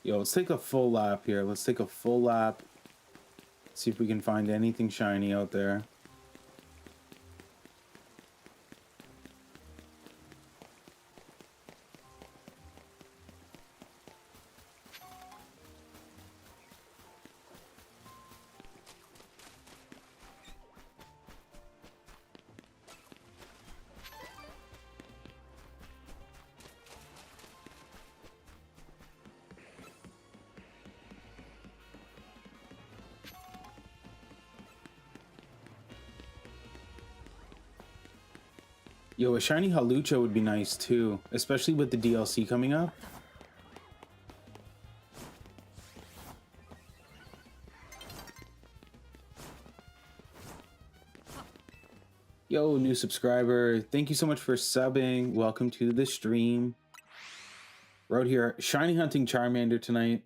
Yo, let's take a full lap here. Let's take a full lap. See if we can find anything shiny out there. Yo, a shiny Halucha would be nice too, especially with the DLC coming up. Yo, new subscriber, thank you so much for subbing. Welcome to the stream. We're out here shiny hunting Charmander tonight.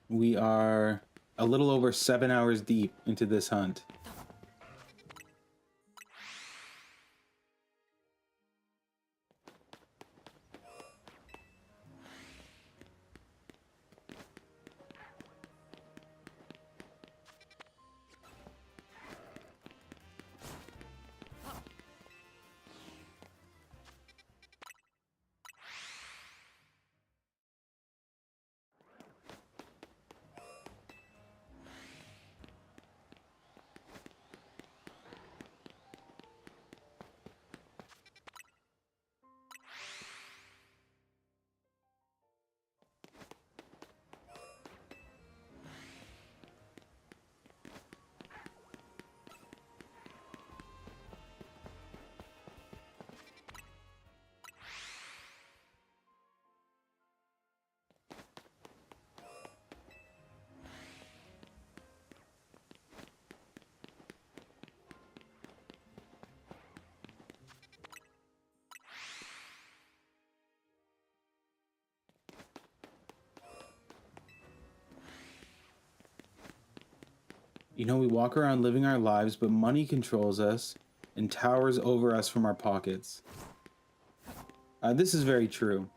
We are a little over 7 hours deep into this hunt. You know, we walk around living our lives, but money controls us and towers over us from our pockets. This is very true.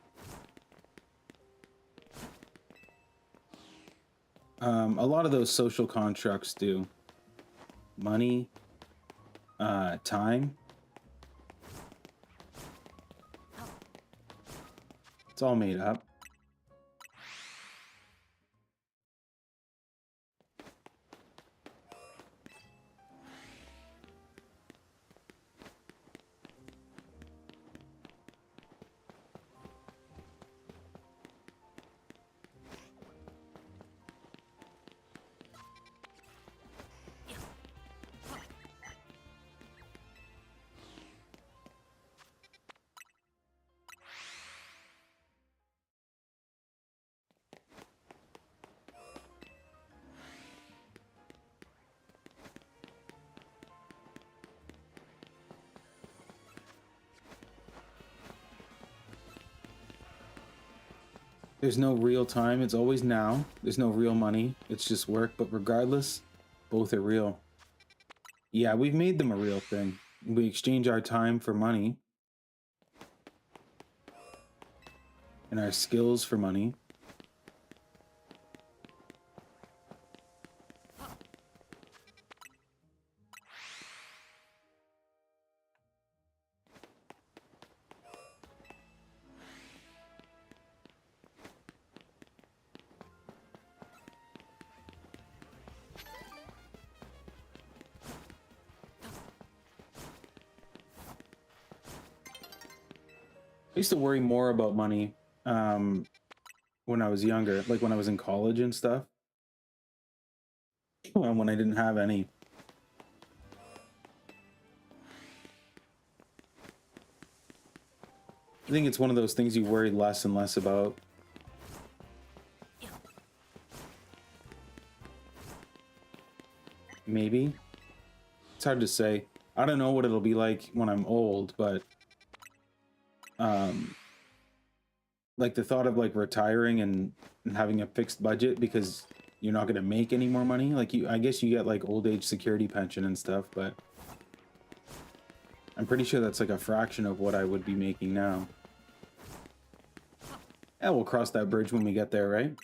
A lot of those social constructs do. Money, time. It's all made up. There's no real time. It's always now. There's no real money. It's just work. But regardless, both are real. Yeah, we've made them a real thing. We exchange our time for money. And our skills for money. I used to worry more about money when I was younger, like when I was in college and stuff, and when I didn't have any. I think it's one of those things you worry less and less about. Maybe. It's hard to say. I don't know what it'll be like when I'm old, but like the thought of like retiring and having a fixed budget because you're not going to make any more money. Like I guess you get like old age security pension and stuff, but I'm pretty sure that's like a fraction of what I would be making now. Yeah, we'll cross that bridge when we get there, right?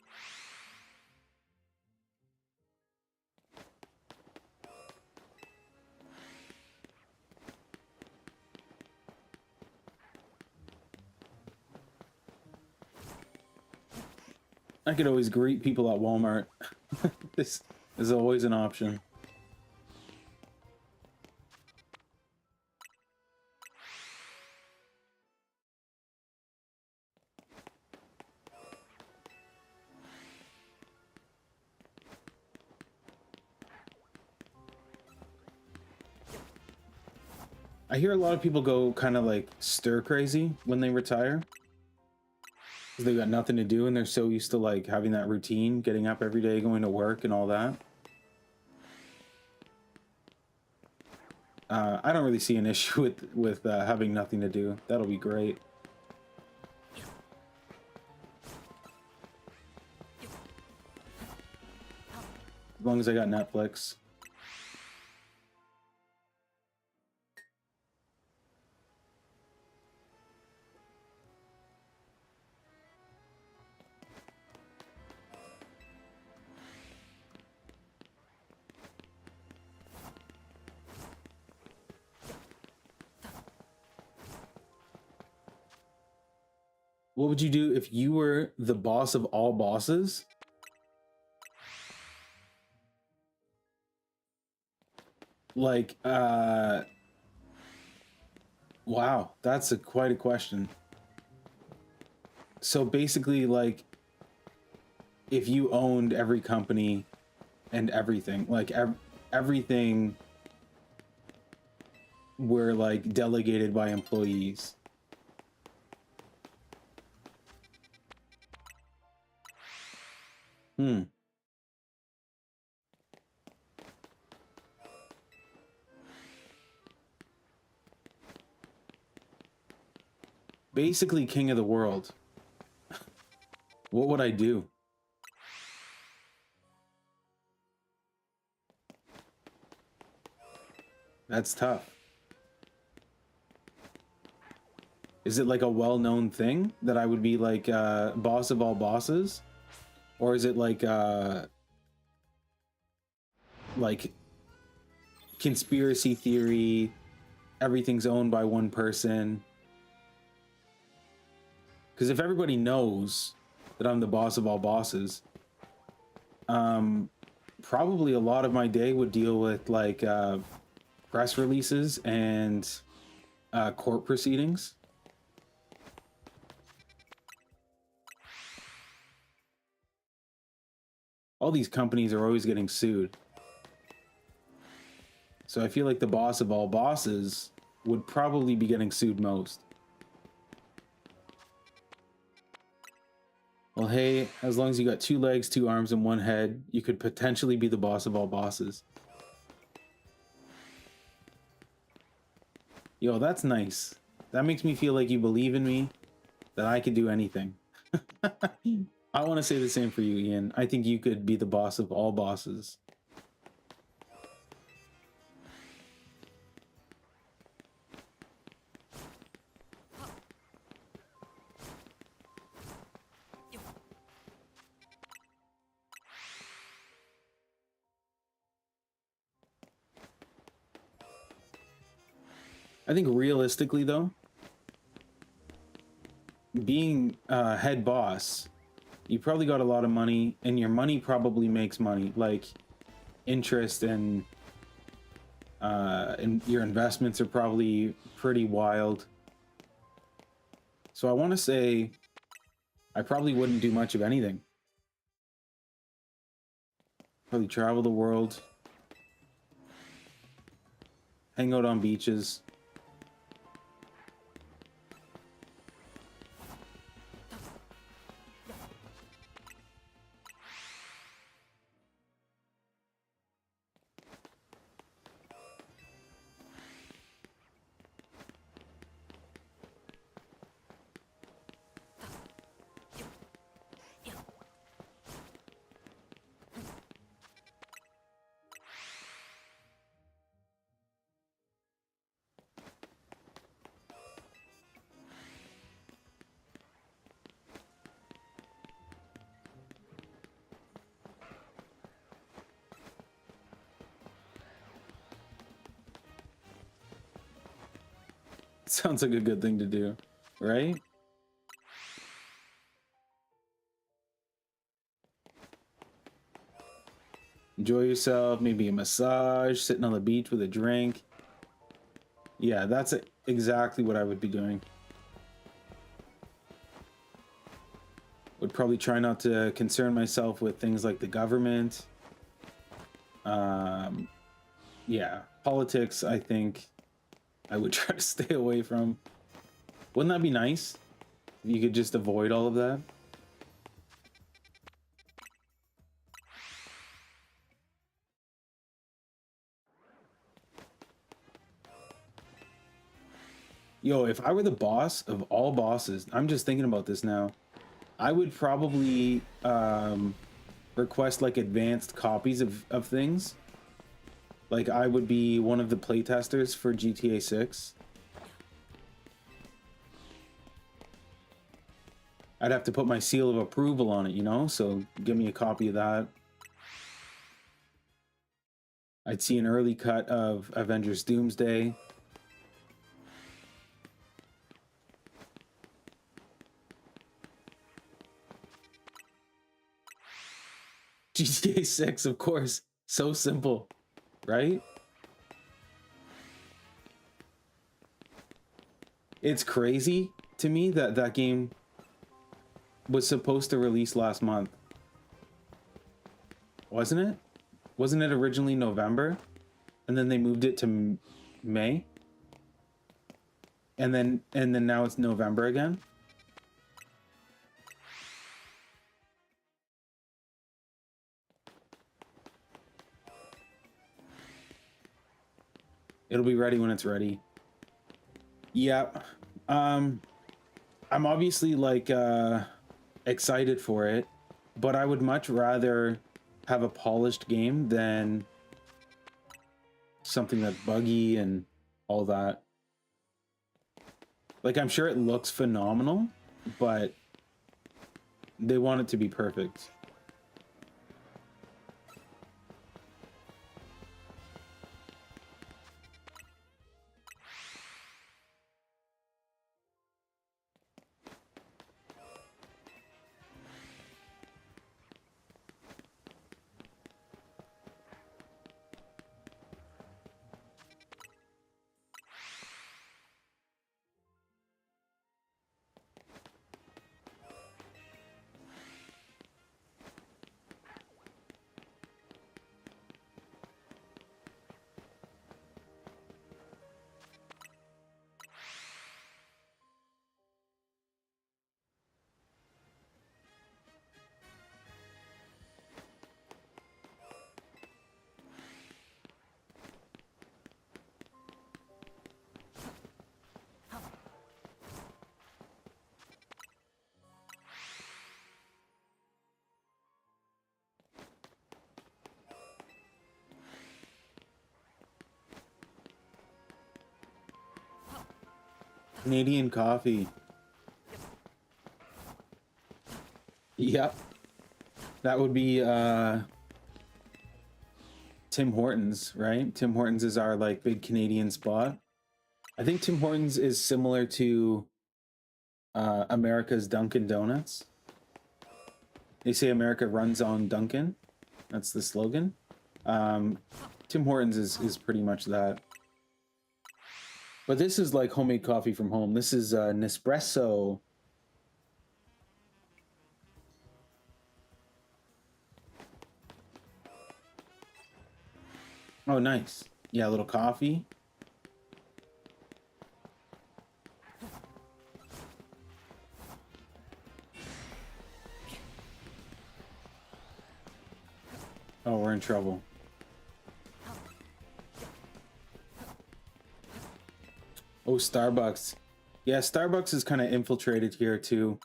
I could always greet people at Walmart. This is always an option. I hear a lot of people go kind of like stir crazy when they retire. Because they've got nothing to do and they're so used to like having that routine, getting up every day, going to work and all that. I don't really see an issue with having nothing to do. That'll be great. As long as I got Netflix. What would you do if you were the boss of all bosses? Like, wow, that's quite a question. So basically, like, if you owned every company and everything, like everything were like delegated by employees. Basically king of the world. What would I do? That's tough. Is it like a well-known thing that I would be like boss of all bosses? Or is it like conspiracy theory, everything's owned by one person? Because if everybody knows that I'm the boss of all bosses, probably a lot of my day would deal with like press releases and court proceedings. All these companies are always getting sued. So I feel like the boss of all bosses would probably be getting sued most. Well, hey, as long as you got 2 legs, 2 arms, and 1 head, you could potentially be the boss of all bosses. Yo, that's nice. That makes me feel like you believe in me, that I could do anything. I want to say the same for you, Ian. I think you could be the boss of all bosses. I think realistically, though, being head boss, you probably got a lot of money, and your money probably makes money, like interest and your investments are probably pretty wild. So I want to say I probably wouldn't do much of anything. Probably travel the world, hang out on beaches. Sounds like a good thing to do, right? Enjoy yourself, maybe a massage, sitting on the beach with a drink. Yeah, that's exactly what I would be doing. Would probably try not to concern myself with things like the government. Yeah, politics, I think I would try to stay away from. Wouldn't that be nice if you could just avoid all of that? Yo, if I were the boss of all bosses, I'm just thinking about this now, I would probably request like advanced copies of things. Like I would be one of the playtesters for GTA 6. I'd have to put my seal of approval on it, you know? So give me a copy of that. I'd see an early cut of Avengers Doomsday. GTA 6, of course. So simple, right? It's crazy to me that that game was supposed to release last month. Wasn't it? Wasn't it originally November? And then they moved it to May? And then now it's November again? It'll be ready when it's ready. Yeah. I'm obviously like excited for it, but I would much rather have a polished game than something that's buggy and all that. Like, I'm sure it looks phenomenal, but they want it to be perfect. Canadian coffee. Yep. That would be Tim Hortons, right? Tim Hortons is our like big Canadian spot. I think Tim Hortons is similar to America's Dunkin' Donuts. They say America runs on Dunkin'. That's the slogan. Tim Hortons is pretty much that. But this is like homemade coffee from home. This is Nespresso. Oh, nice. Yeah, a little coffee. Oh, we're in trouble. Oh, Starbucks. Yeah, Starbucks is kind of infiltrated here too.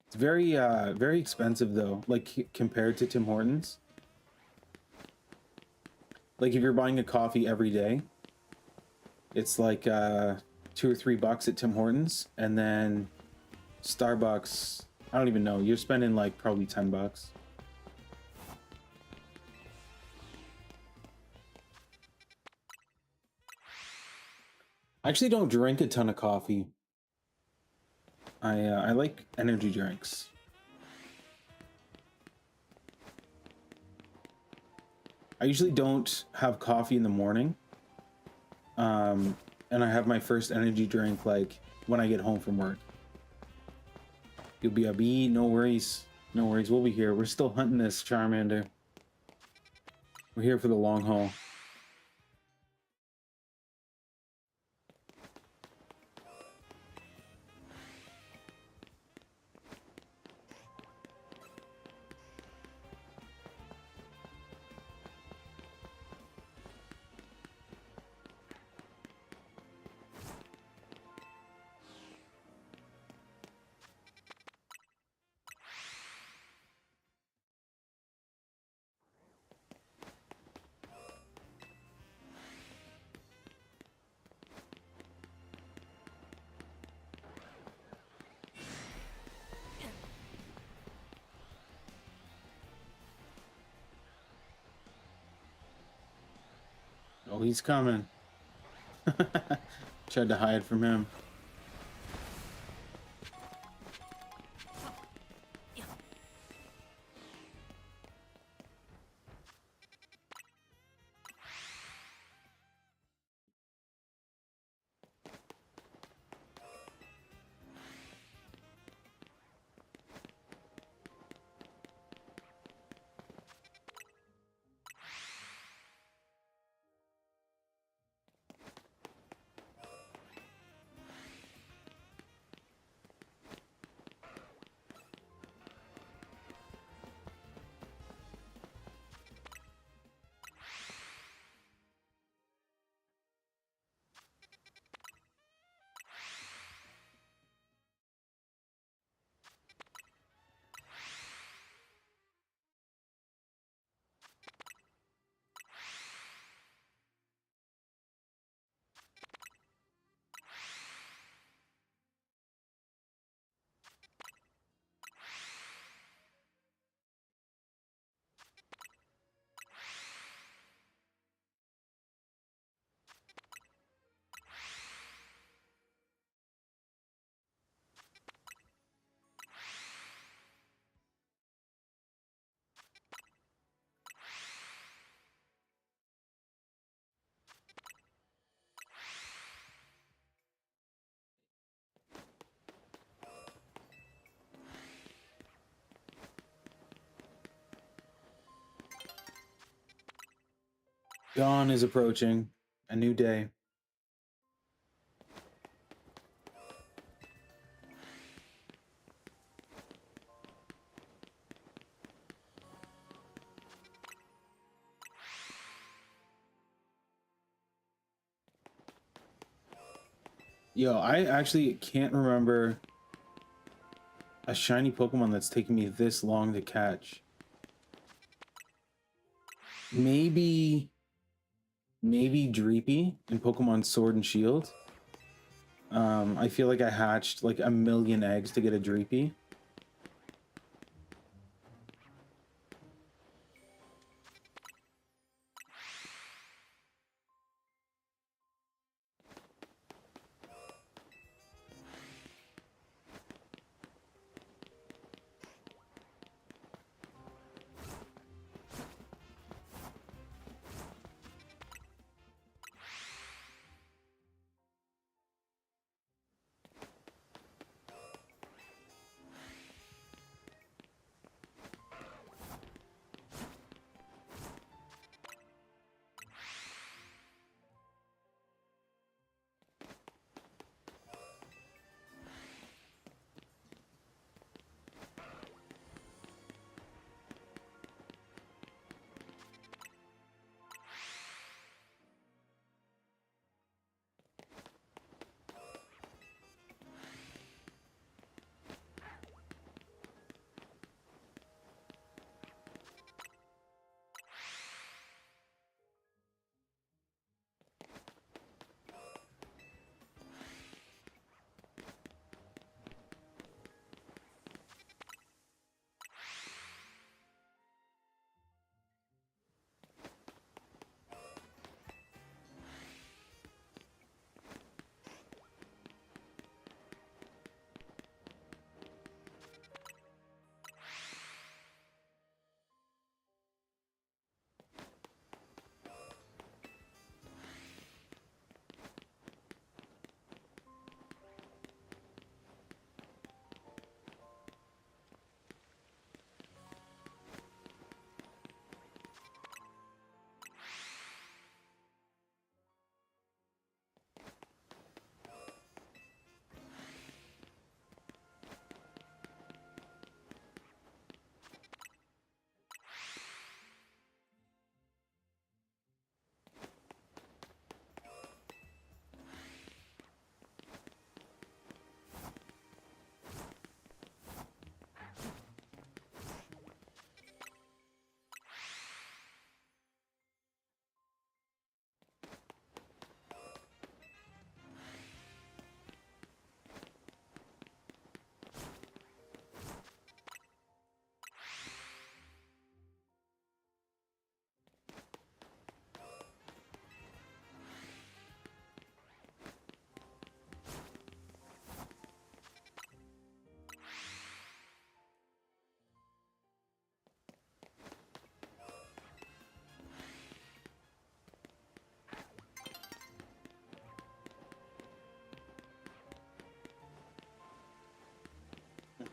It's very expensive though, like compared to Tim Hortons. Like if you're buying a coffee every day, it's like $2 or $3 at Tim Hortons, and then Starbucks, I don't even know, you're spending like probably $10. I actually don't drink a ton of coffee. I like energy drinks. I usually don't have coffee in the morning. And I have my first energy drink like when I get home from work. You'll be a bee, no worries. No worries, we'll be here. We're still hunting this Charmander. We're here for the long haul. Oh, he's coming. Tried to hide from him. Dawn is approaching. A new day. Yo, I actually can't remember a shiny Pokemon that's taken me this long to catch. Maybe Dreepy in Pokemon Sword and Shield. I feel like I hatched like a million eggs to get a Dreepy.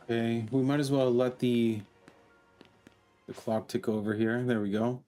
Okay, we might as well let the clock tick over here. There we go.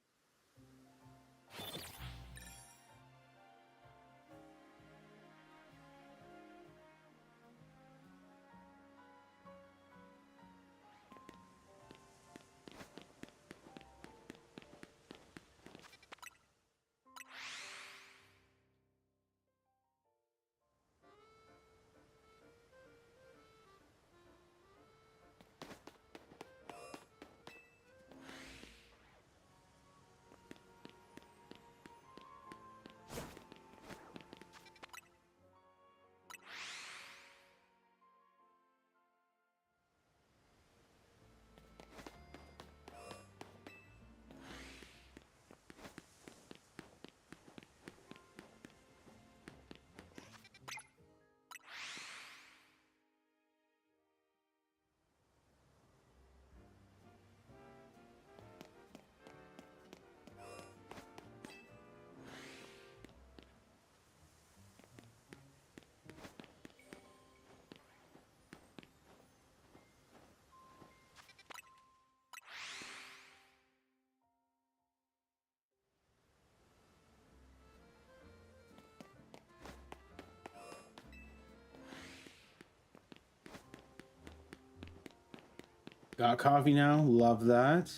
Got coffee now. Love that.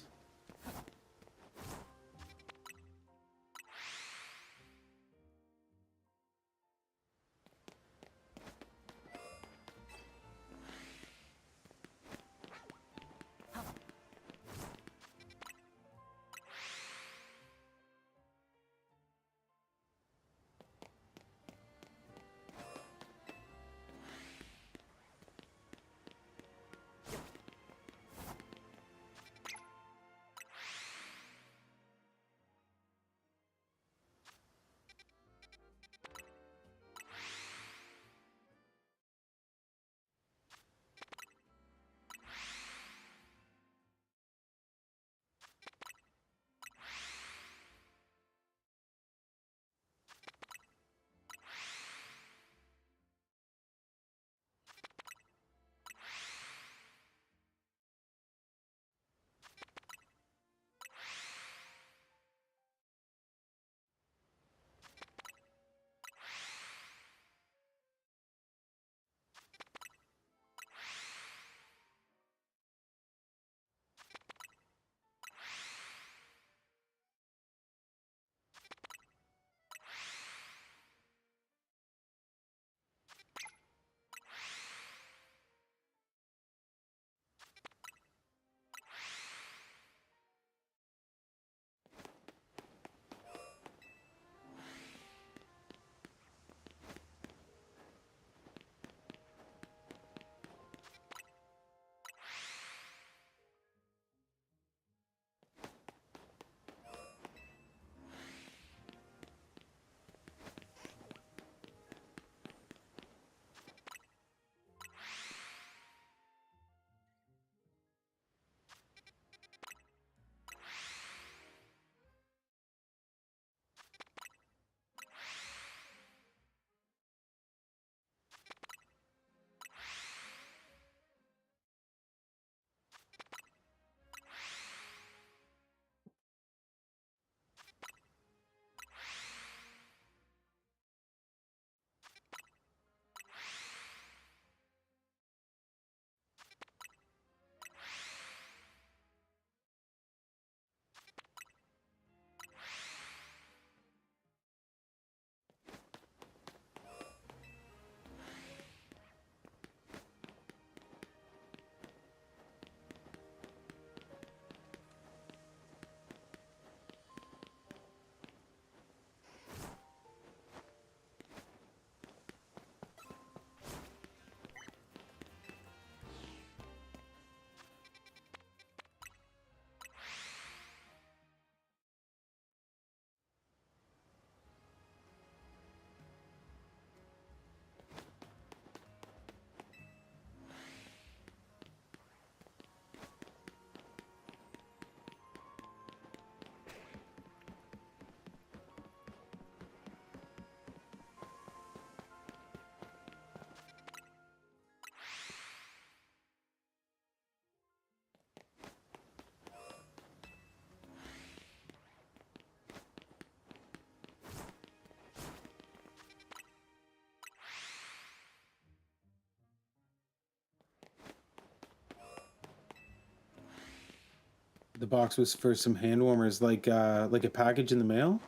The box was for some hand warmers, like a package in the mail.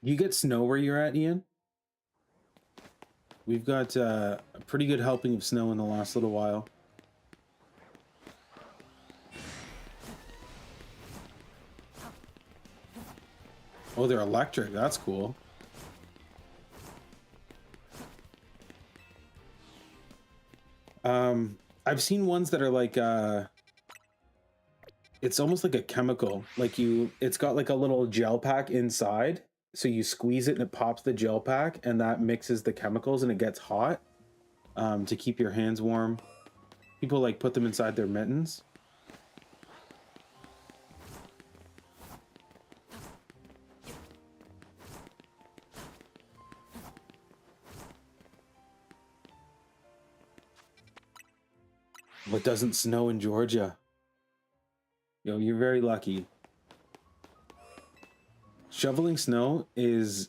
You get snow where you're at, Ian? We've got a pretty good helping of snow in the last little while. Oh, they're electric. That's cool. I've seen ones that are like it's almost like a chemical. Like it's got like a little gel pack inside. So you squeeze it and it pops the gel pack, and that mixes the chemicals and it gets hot to keep your hands warm. People like put them inside their mittens. What doesn't snow in Georgia? Yo, you're very lucky. Shoveling snow is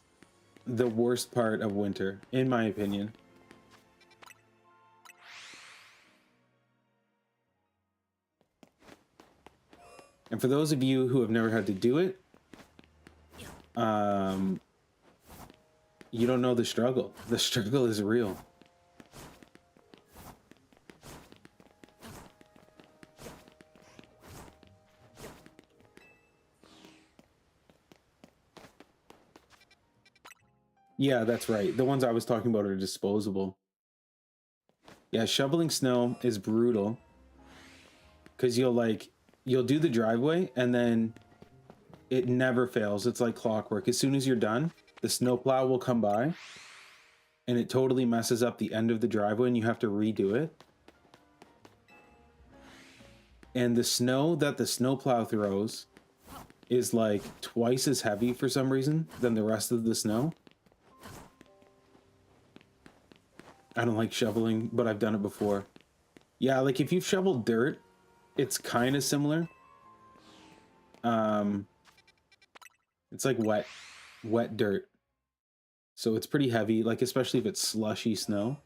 the worst part of winter, in my opinion. And for those of you who have never had to do it, you don't know the struggle. The struggle is real. Yeah, that's right. The ones I was talking about are disposable. Yeah, shoveling snow is brutal. Because you'll do the driveway and then it never fails. It's like clockwork. As soon as you're done, the snowplow will come by and it totally messes up the end of the driveway and you have to redo it. And the snow that the snowplow throws is like twice as heavy for some reason than the rest of the snow. I don't like shoveling, but I've done it before. Yeah, like if you've shoveled dirt, it's kind of similar. It's like wet dirt. So it's pretty heavy, like especially if it's slushy snow.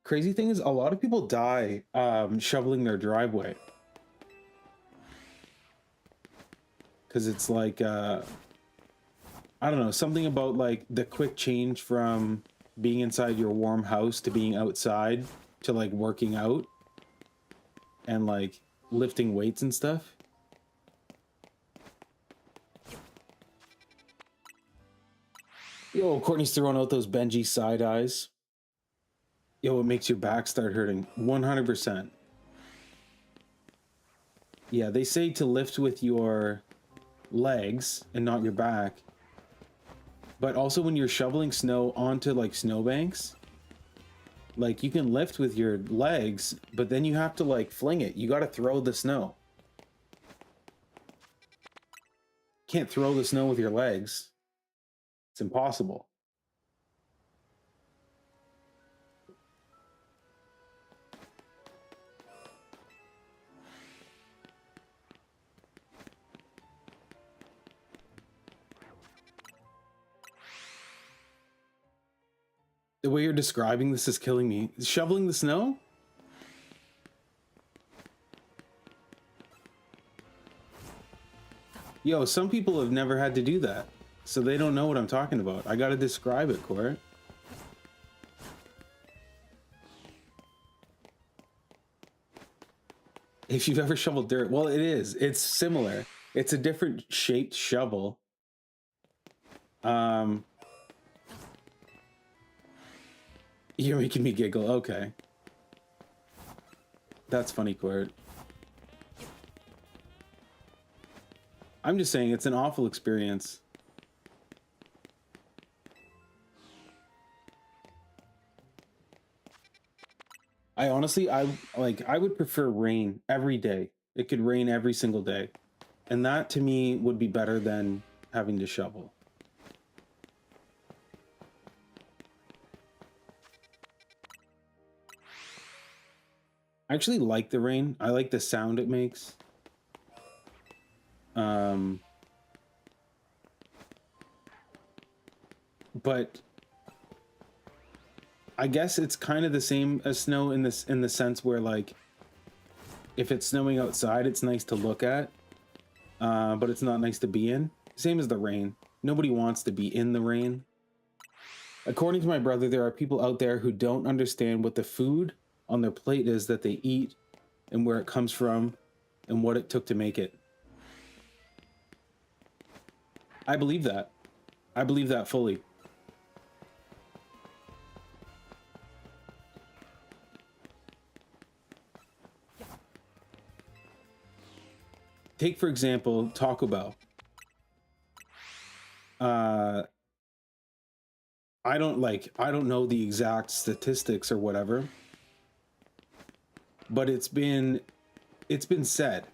Crazy thing is, a lot of people die shoveling their driveway. Because it's like, I don't know, something about like the quick change from being inside your warm house to being outside to like working out and like lifting weights and stuff. Yo, Courtney's throwing out those Benji side eyes. Yo, it makes your back start hurting. 100%. Yeah, they say to lift with your legs and not your back. But also when you're shoveling snow onto like snowbanks, like you can lift with your legs, but then you have to like fling it. You got to throw the snow. Can't throw the snow with your legs. It's impossible. The way you're describing this is killing me. Shoveling the snow? Yo, some people have never had to do that, so they don't know what I'm talking about. I gotta describe it, Court. If you've ever shoveled dirt, well, it is. It's similar. It's a different shaped shovel. You're making me giggle. Okay. That's funny, Court. I'm just saying it's an awful experience. I honestly, I would prefer rain every day. It could rain every single day. And that to me would be better than having to shovel. I actually like the rain. I like the sound it makes. But I guess it's kind of the same as snow in the sense where like if it's snowing outside, it's nice to look at, but it's not nice to be in. Same as the rain. Nobody wants to be in the rain. According to my brother, there are people out there who don't understand what the food on their plate is that they eat and where it comes from and what it took to make it. I believe that. I believe that fully. Take, for example, Taco Bell. I don't know the exact statistics or whatever, but it's been said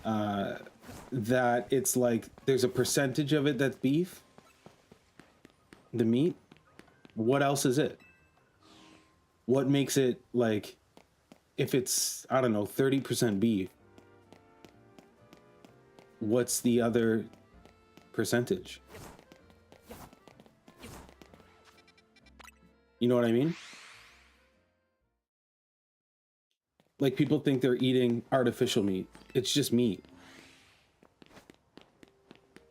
that it's like there's a percentage of it that's beef, the meat. What else is it? What makes it like, if it's, I don't know, 30% beef, what's the other percentage. You know what I mean? Like, people think they're eating artificial meat. It's just meat.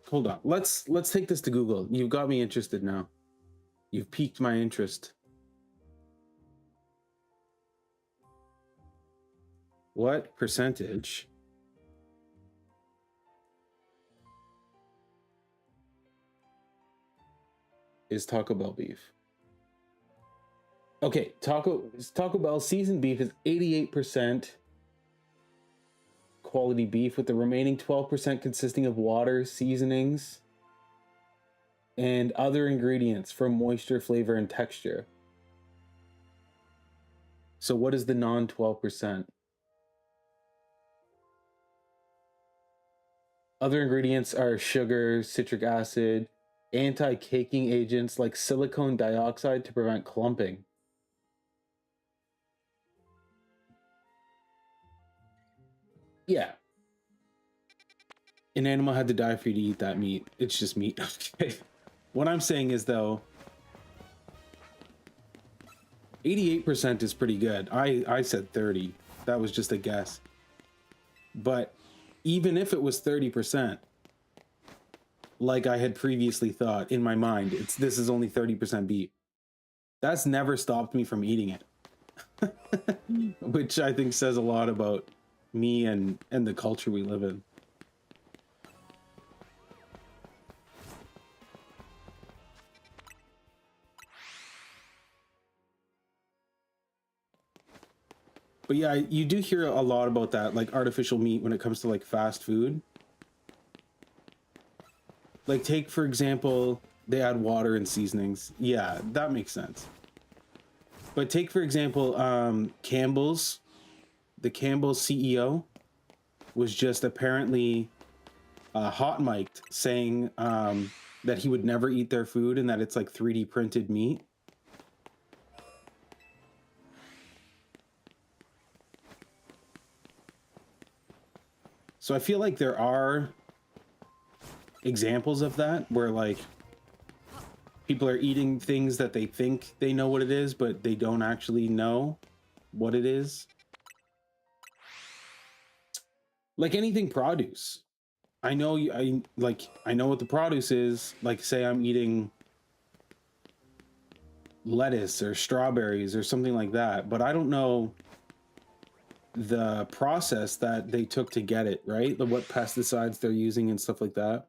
Hold on. Let's take this to Google. You've got me interested now. You've piqued my interest. What percentage is Taco Bell beef? Okay, Taco Bell seasoned beef is 88% quality beef, with the remaining 12% consisting of water, seasonings, and other ingredients for moisture, flavor, and texture. So what is the non-12%? Other ingredients are sugar, citric acid, anti-caking agents like silicone dioxide to prevent clumping. Yeah. An animal had to die for you to eat that meat. It's just meat. Okay. What I'm saying is, though, 88% is pretty good. I said 30. That was just a guess. But even if it was 30%, like I had previously thought in my mind, this is only 30% beef. That's never stopped me from eating it. Which I think says a lot about me and the culture we live in. But yeah, you do hear a lot about that, like artificial meat when it comes to like fast food. Like, take for example, they add water and seasonings. Yeah, that makes sense. But take for example, Campbell's. The Campbell's CEO was just apparently hot mic'd saying that he would never eat their food and that it's like 3D printed meat. So I feel like there are examples of that where like people are eating things that they think they know what it is, but they don't actually know what it is. Like anything produce. I know I know what the produce is. Like, say I'm eating lettuce or strawberries or something like that, but I don't know the process that they took to get it, right? What pesticides they're using and stuff like that.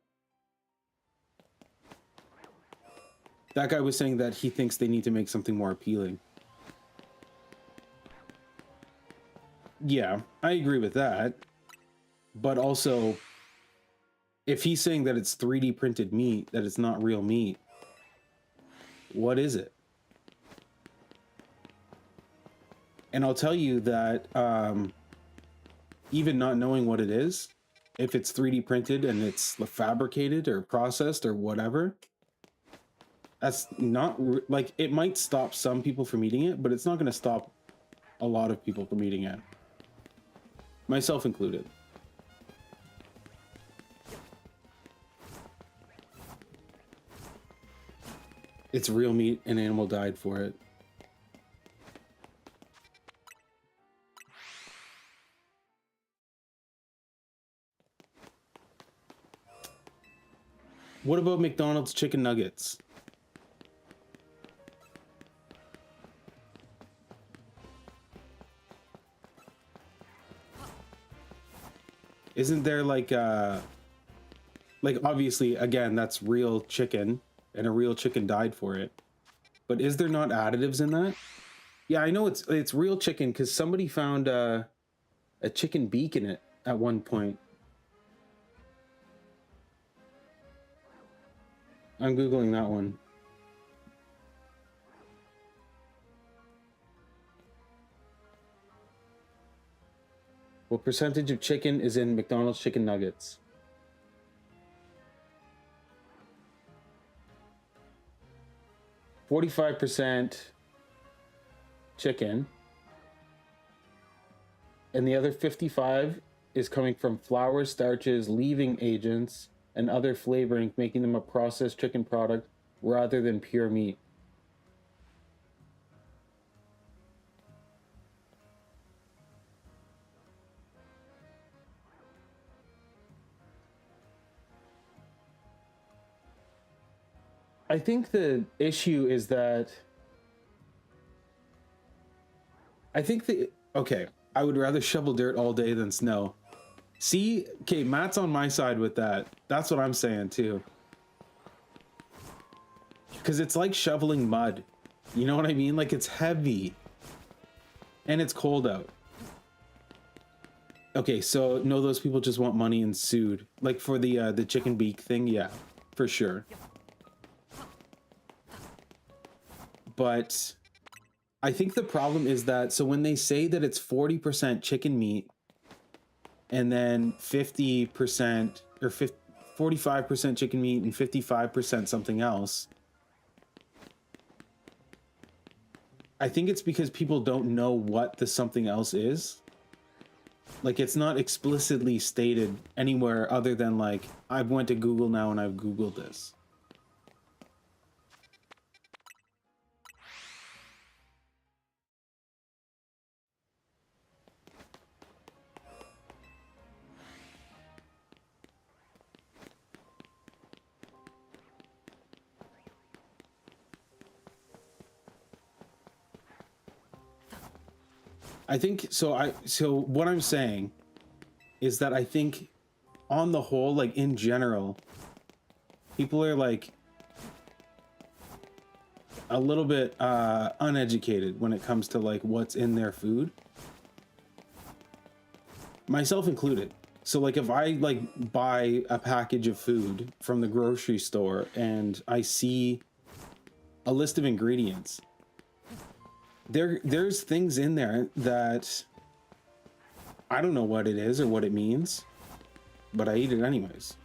That guy was saying that he thinks they need to make something more appealing. Yeah, I agree with that. But also, if he's saying that it's 3D printed meat, that it's not real meat, what is it? And I'll tell you that even not knowing what it is, if it's 3D printed and it's fabricated or processed or whatever, that's not like, it might stop some people from eating it, but it's not going to stop a lot of people from eating it, myself included. It's real meat, an animal died for it. What about McDonald's chicken nuggets? Isn't there like obviously, again, that's real chicken and a real chicken died for it. But is there not additives in that? Yeah, I know it's real chicken because somebody found a chicken beak in it at one point. I'm Googling that one. What percentage of chicken is in McDonald's chicken nuggets? %45 chicken. And the other 55 is coming from flour, starches, leaving agents, and other flavoring, making them a processed chicken product rather than pure meat. I think the issue is that okay, I would rather shovel dirt all day than snow. See, okay, Matt's on my side with that. That's what I'm saying too. Because it's like shoveling mud. You know what I mean? Like, it's heavy. And it's cold out. Okay, so no, those people just want money and sued. Like for the chicken beak thing, yeah, for sure. But I think the problem is that, so when they say that it's 40% chicken meat and then 50% or 45% chicken meat and 55% something else, I think it's because people don't know what the something else is. Like, it's not explicitly stated anywhere other than like, I've went to Google now and I've Googled this. I think so. So what I'm saying is that I think on the whole, like in general, people are like a little bit uneducated when it comes to like what's in their food, myself included. So like if I like buy a package of food from the grocery store and I see a list of ingredients, there's things in there that I don't know what it is or what it means, but I eat it anyways.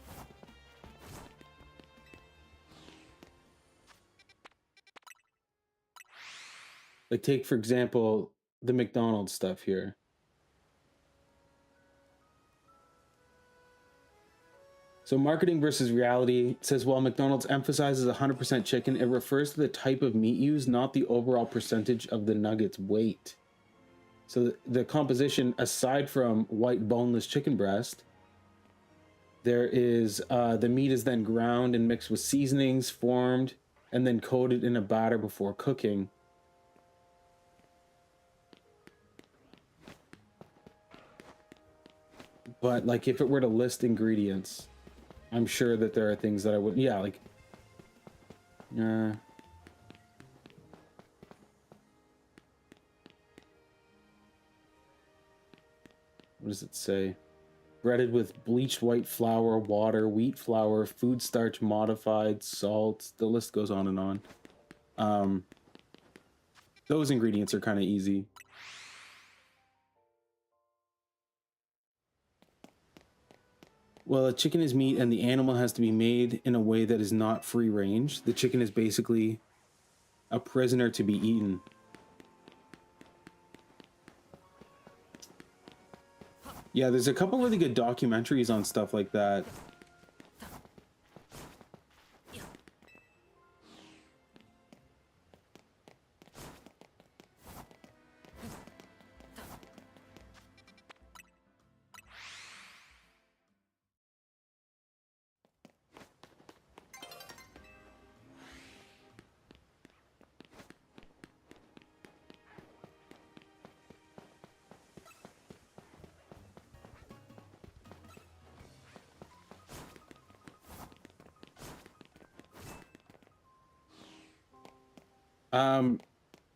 Like, take for example the McDonald's stuff here. So marketing versus reality says, while McDonald's emphasizes 100% chicken, it refers to the type of meat used, not the overall percentage of the nugget's weight. So the composition, aside from white boneless chicken breast, there is the meat is then ground and mixed with seasonings, formed, and then coated in a batter before cooking. But like, if it were to list ingredients, I'm sure that there are things that I would, yeah, like, what does it say? Breaded with bleached white flour, water, wheat flour, food starch modified, salt. The list goes on and on. Those ingredients are kind of easy. Well, a chicken is meat and the animal has to be made in a way that is not free range. The chicken is basically a prisoner to be eaten. Yeah, there's a couple really good documentaries on stuff like that.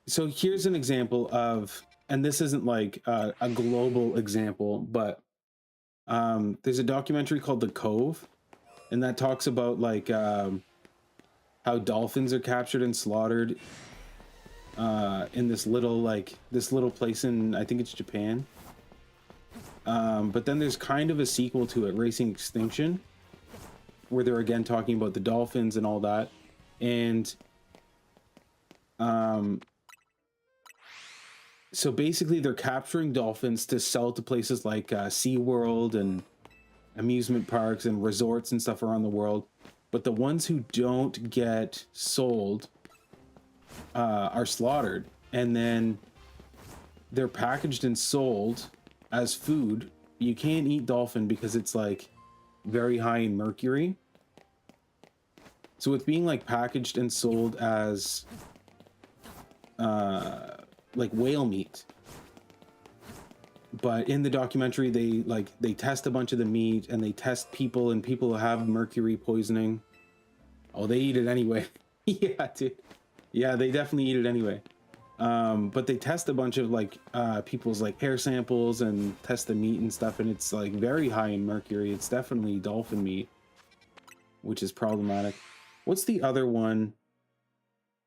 So here's an example of, and this isn't like a global example, but there's a documentary called The Cove, and that talks about like how dolphins are captured and slaughtered in this little place in, I think it's Japan. But then there's kind of a sequel to it, Racing Extinction, where they're again talking about the dolphins and all that. And so basically they're capturing dolphins to sell to places like SeaWorld and amusement parks and resorts and stuff around the world. But the ones who don't get sold are slaughtered, and then they're packaged and sold as food. You can't eat dolphin because it's like very high in mercury. So it's being like packaged and sold as like whale meat. But in the documentary, they test a bunch of the meat, and they test people, and people who have mercury poisoning. Oh, they eat it anyway. Yeah, dude. Yeah, they definitely eat it anyway. But they test a bunch of like people's like hair samples and test the meat and stuff, and it's like very high in mercury. It's definitely dolphin meat, which is problematic. What's the other one?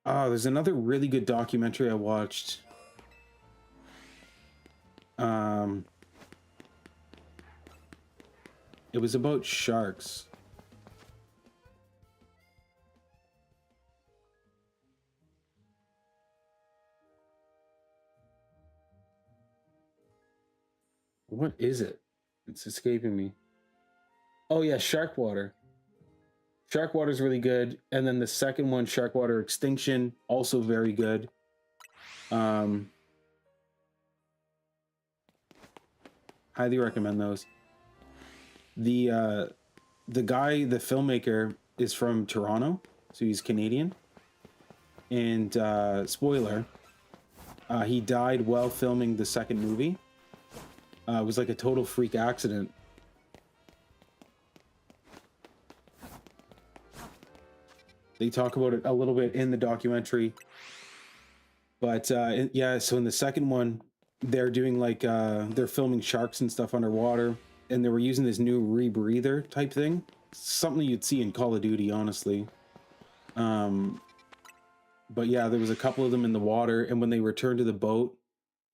Oh, there's another really good documentary I watched. It was about sharks. What is it? It's escaping me. Oh yeah, Shark Water. Shark Water is really good. And then the second one, Shark Water Extinction, also very good. Highly recommend those. The guy, the filmmaker, is from Toronto, so he's Canadian. And spoiler, he died while filming the second movie. It was like a total freak accident. They talk about it a little bit in the documentary. But yeah, so in the second one, they're doing like, they're filming sharks and stuff underwater, and they were using this new rebreather type thing. Something you'd see in Call of Duty, honestly. But yeah, there was a couple of them in the water, and when they returned to the boat,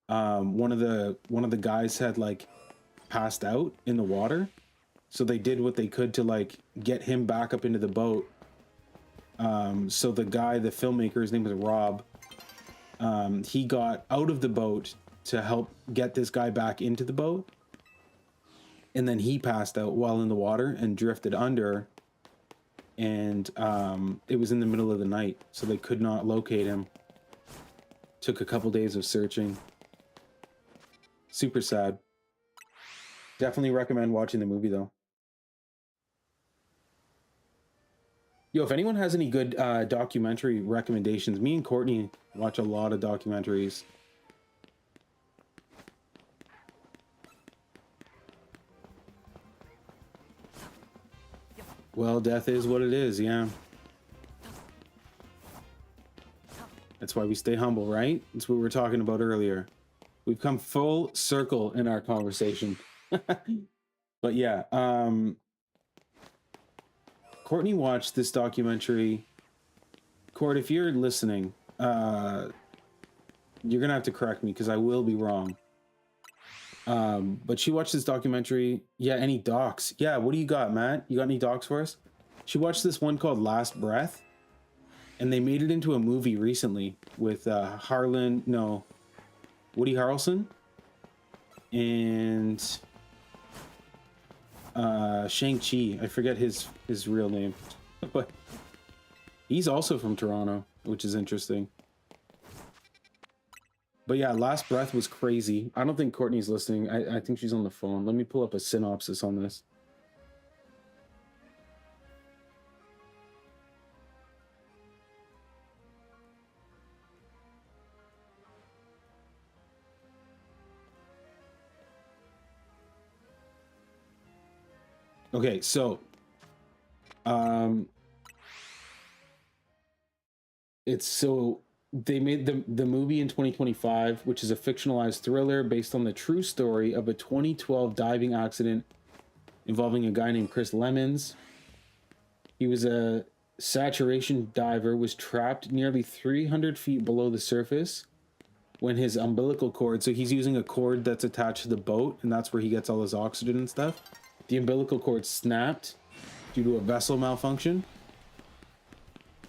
one of the guys had like passed out in the water, so they did what they could to like get him back up into the boat. So the guy, the filmmaker, his name was Rob, he got out of the boat to help get this guy back into the boat, and then he passed out while in the water and drifted under, and it was in the middle of the night, so they could not locate him. Took a couple days of searching. Super sad. Definitely recommend watching the movie though. Yo, if anyone has any good documentary recommendations, me and Courtney watch a lot of documentaries. Well, death is what it is, yeah. That's why we stay humble, right? That's what we were talking about earlier. We've come full circle in our conversation. But yeah, Courtney watched this documentary. Court, if you're listening, you're gonna have to correct me because I will be wrong. But she watched this documentary. Yeah, any docs? Yeah, what do you got, Matt? You got any docs for us? She watched this one called Last Breath, and they made it into a movie recently with Woody Harrelson and Shang-Chi. I forget his real name, but he's also from Toronto, which is interesting. But yeah, Last Breath was crazy. I don't think Courtney's listening. I think she's on the phone. Let me pull up a synopsis on this. Okay, so they made the movie in 2025, which is a fictionalized thriller based on the true story of a 2012 diving accident involving a guy named Chris Lemons. He was a saturation diver, was trapped nearly 300 feet below the surface when his umbilical cord, so he's using a cord that's attached to the boat, and that's where he gets all his oxygen and stuff. The umbilical cord snapped due to a vessel malfunction,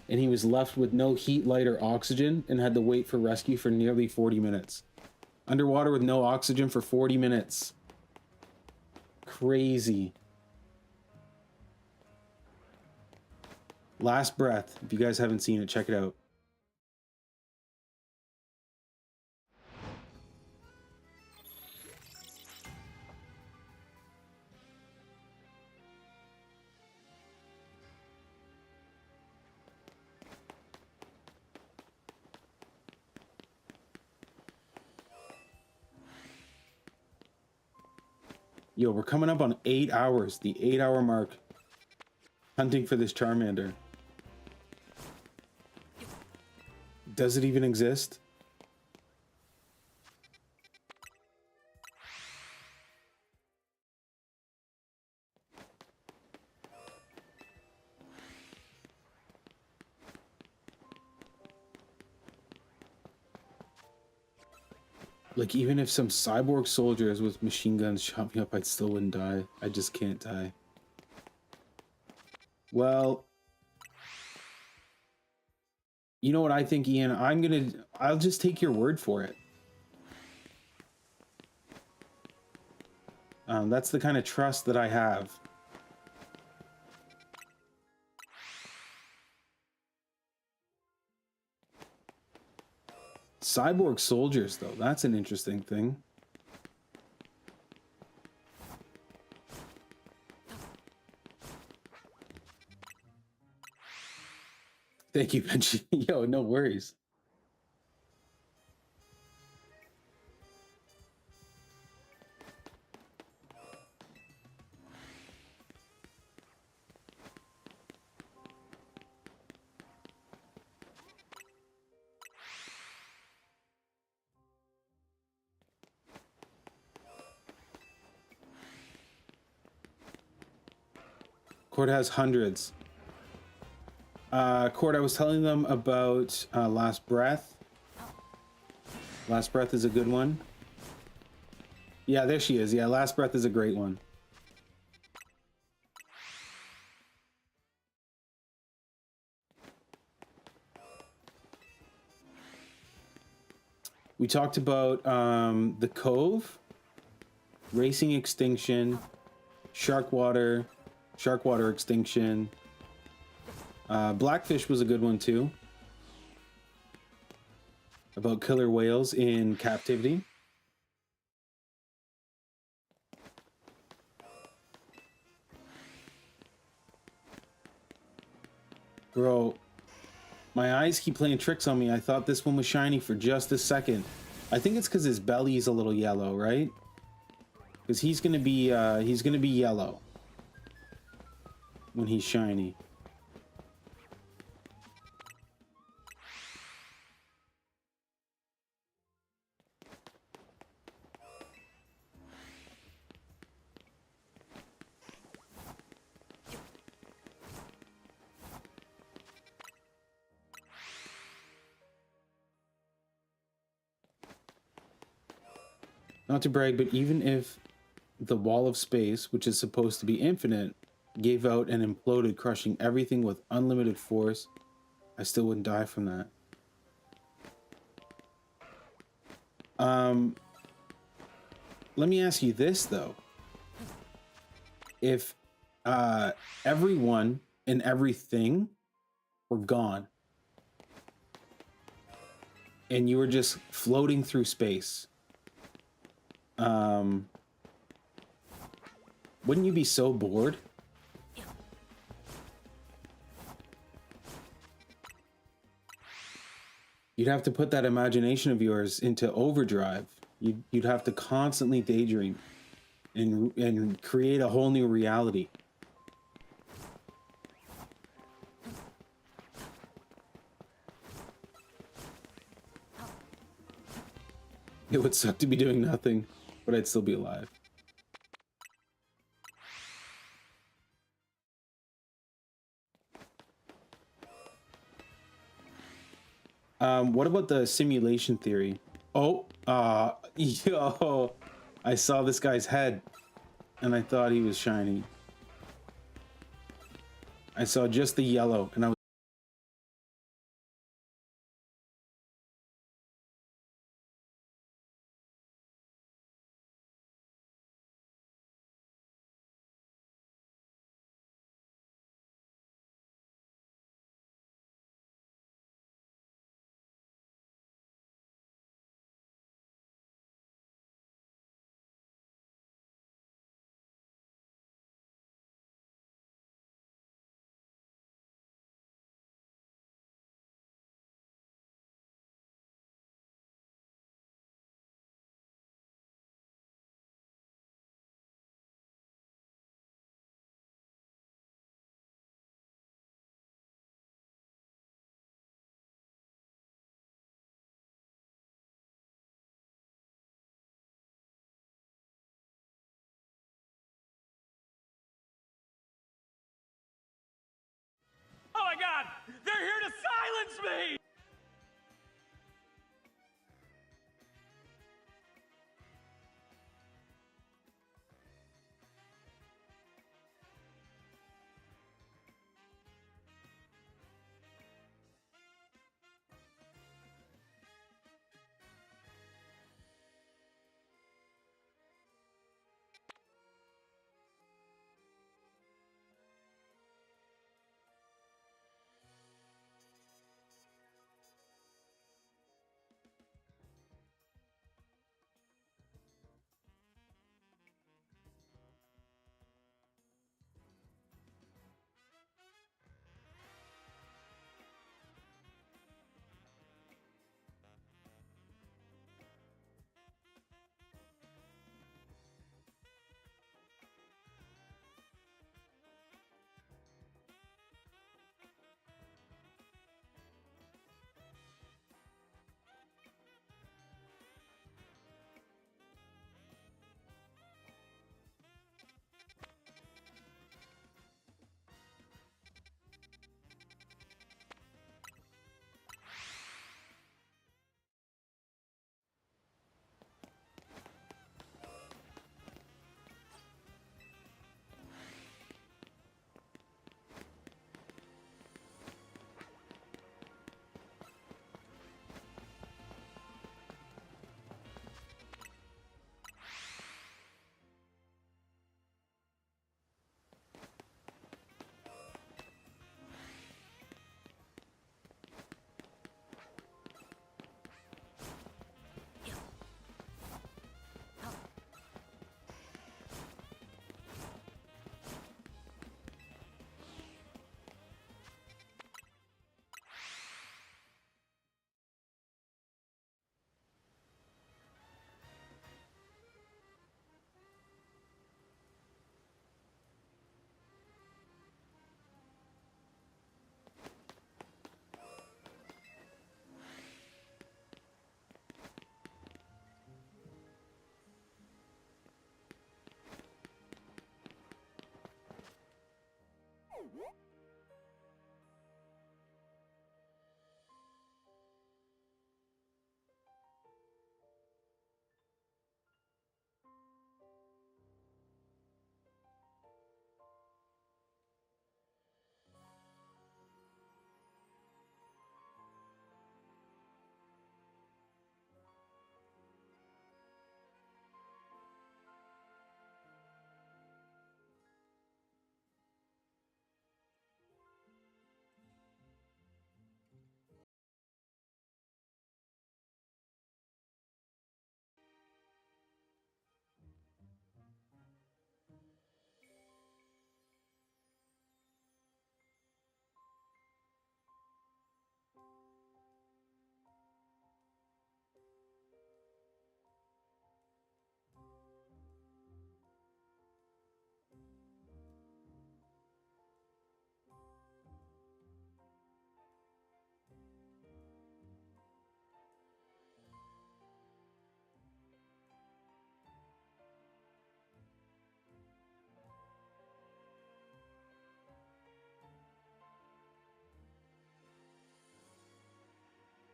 and he was left with no heat, light, or oxygen and had to wait for rescue for nearly 40 minutes. Underwater with no oxygen for 40 minutes. Crazy. Last Breath. If you guys haven't seen it, check it out. Yo, we're coming up on 8 hours, the 8-hour mark, hunting for this Charmander. Does it even exist? Like, even if some cyborg soldiers with machine guns shot me up, I still wouldn't die. I just can't die. Well, you know what I think, Ian? I'll just take your word for it. That's the kind of trust that I have. Cyborg soldiers, though, that's an interesting thing. Thank you, Benji. Yo, no worries. Court has hundreds. Court, I was telling them about Last Breath. Last Breath is a good one. Yeah, there she is. Yeah, Last Breath is a great one. We talked about the Cove, Racing Extinction, Sharkwater Extinction. Blackfish was a good one too. About killer whales in captivity. Bro, my eyes keep playing tricks on me. I thought this one was shiny for just a second. I think it's because his belly is a little yellow, right? Because he's gonna be yellow when he's shiny. Not to brag, but even if the wall of space, which is supposed to be infinite, gave out and imploded, crushing everything with unlimited force, I still wouldn't die from that. Let me ask you this, though. If everyone and everything were gone, and you were just floating through space, wouldn't you be so bored? You'd have to put that imagination of yours into overdrive. You'd have to constantly daydream and create a whole new reality. It would suck to be doing nothing, but I'd still be alive. What about the simulation theory? Oh, yo, I saw this guy's head and I thought he was shiny. I saw just the yellow and I was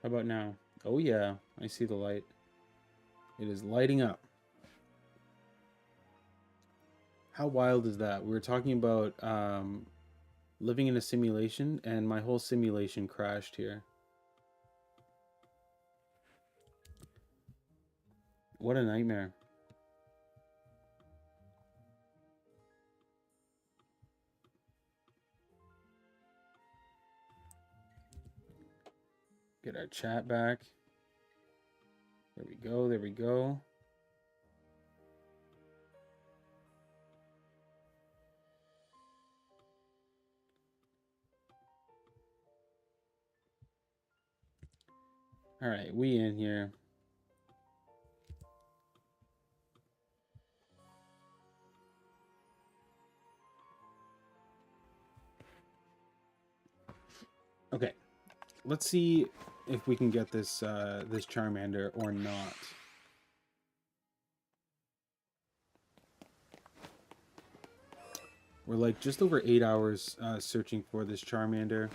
How about now? Oh yeah, I see the light. It is lighting up. How wild is that? We were talking about living in a simulation, and my whole simulation crashed here. What a nightmare. Get our chat back. There we go, there we go. All right, we in here. Okay, let's see if we can get this this Charmander or not. We're like just over 8 hours searching for this Charmander.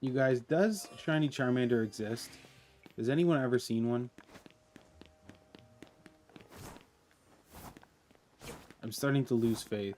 You guys, does shiny Charmander exist? Has anyone ever seen one? I'm starting to lose faith.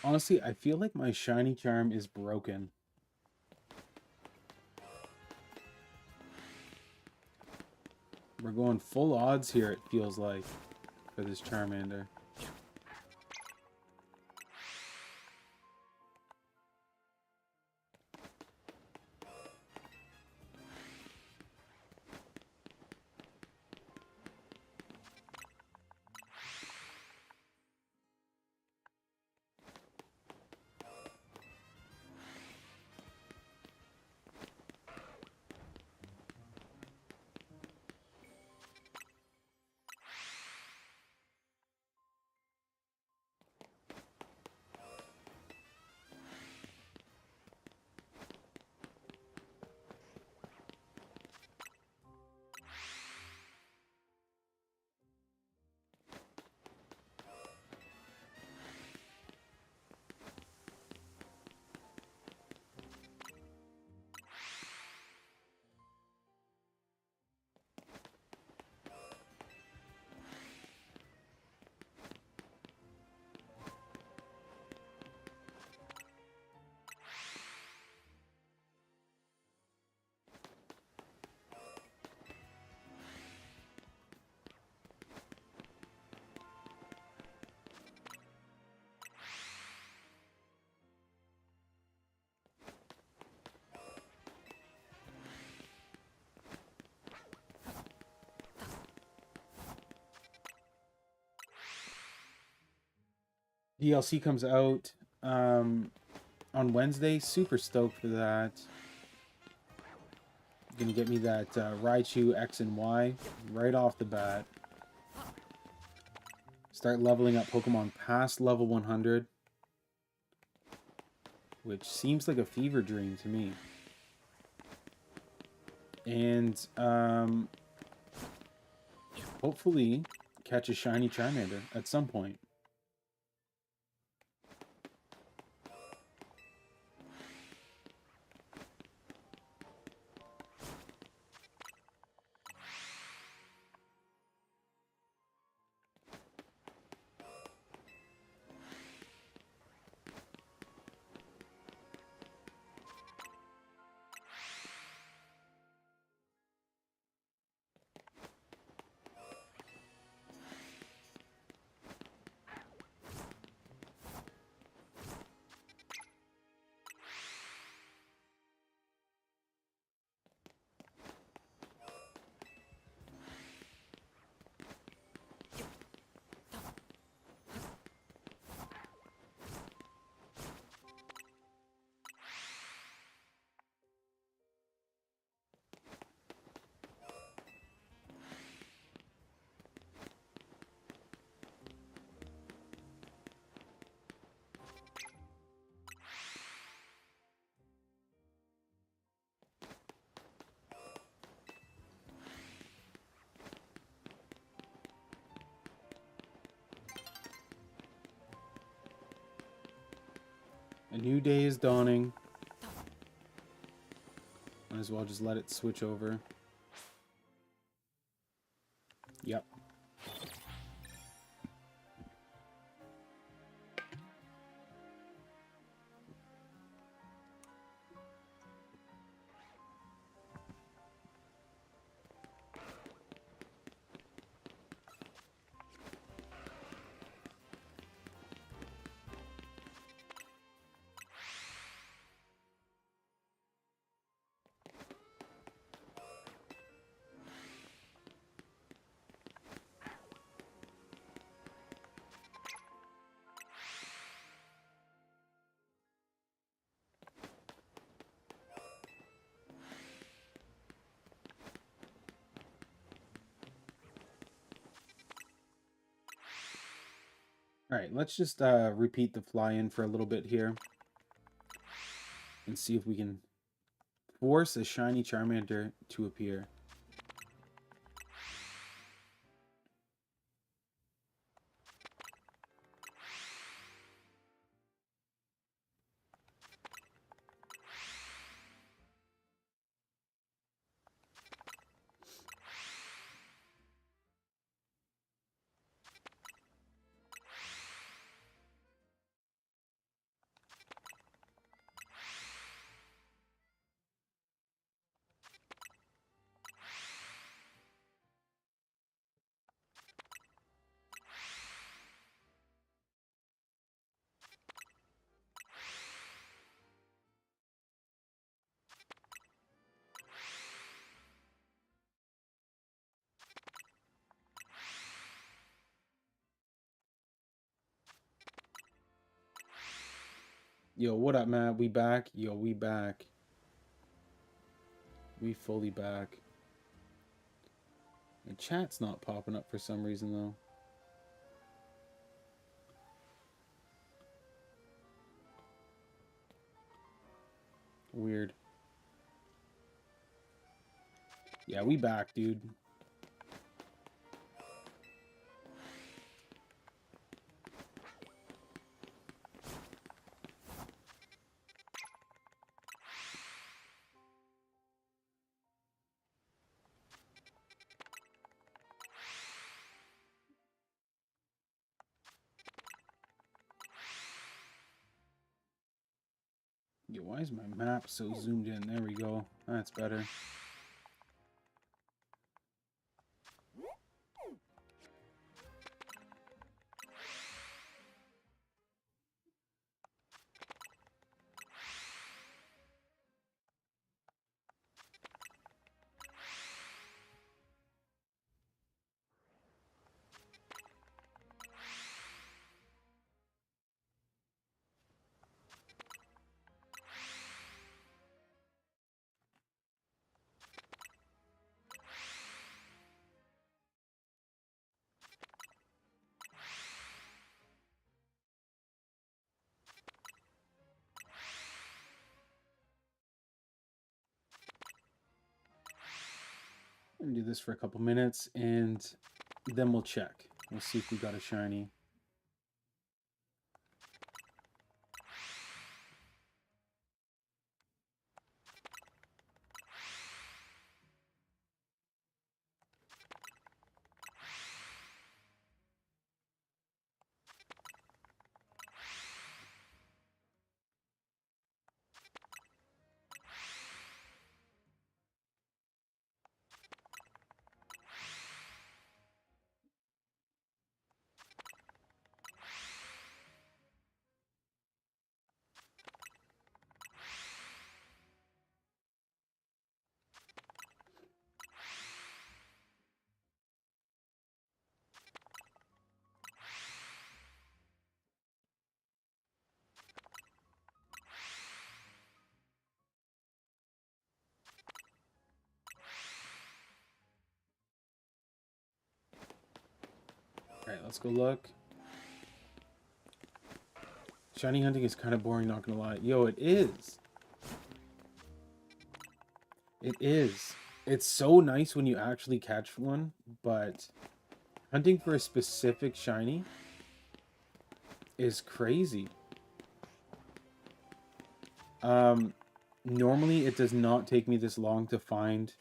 Honestly, I feel like my shiny charm is broken. We're going full odds here, it feels like, for this Charmander. DLC comes out on Wednesday. Super stoked for that. Gonna get me that Raichu X and Y right off the bat. Start leveling up Pokemon past level 100. Which seems like a fever dream to me. And hopefully catch a shiny Charmander at some point. A new day is dawning. Might as well just let it switch over. Yep. All right, let's just repeat the fly-in for a little bit here. And see if we can force a shiny Charmander to appear. Yo, what up, Matt? We back? Yo, we back. We fully back. And chat's not popping up for some reason, though. Weird. Yeah, we back, dude. Yo, why is my map so zoomed in? There we go. That's better. I'm gonna do this for a couple minutes, and then we'll check. We'll see if we got a shiny. Alright, let's go look. Shiny hunting is kind of boring, not gonna lie. Yo, it is. It is. It's so nice when you actually catch one, but hunting for a specific shiny is crazy. Normally it does not take me this long to find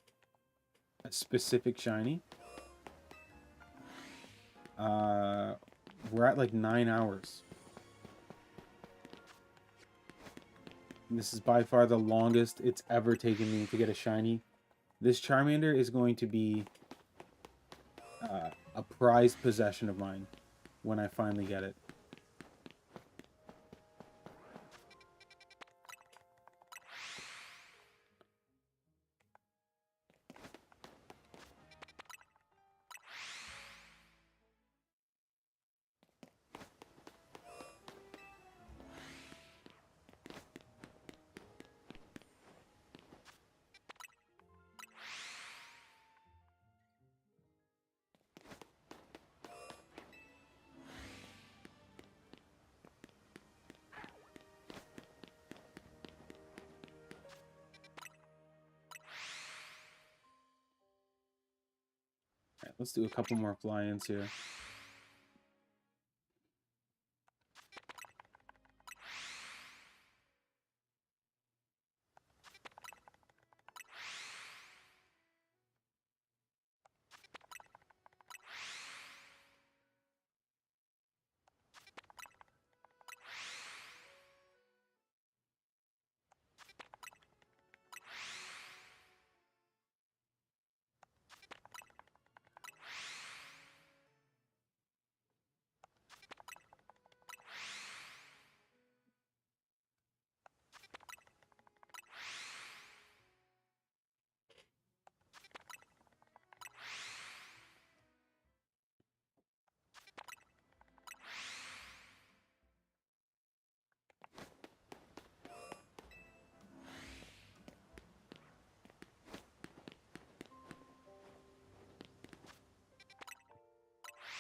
a specific shiny. We're at like 9 hours. And this is by far the longest it's ever taken me to get a shiny. This Charmander is going to be a prized possession of mine when I finally get it. Alright, let's do a couple more fly-ins here.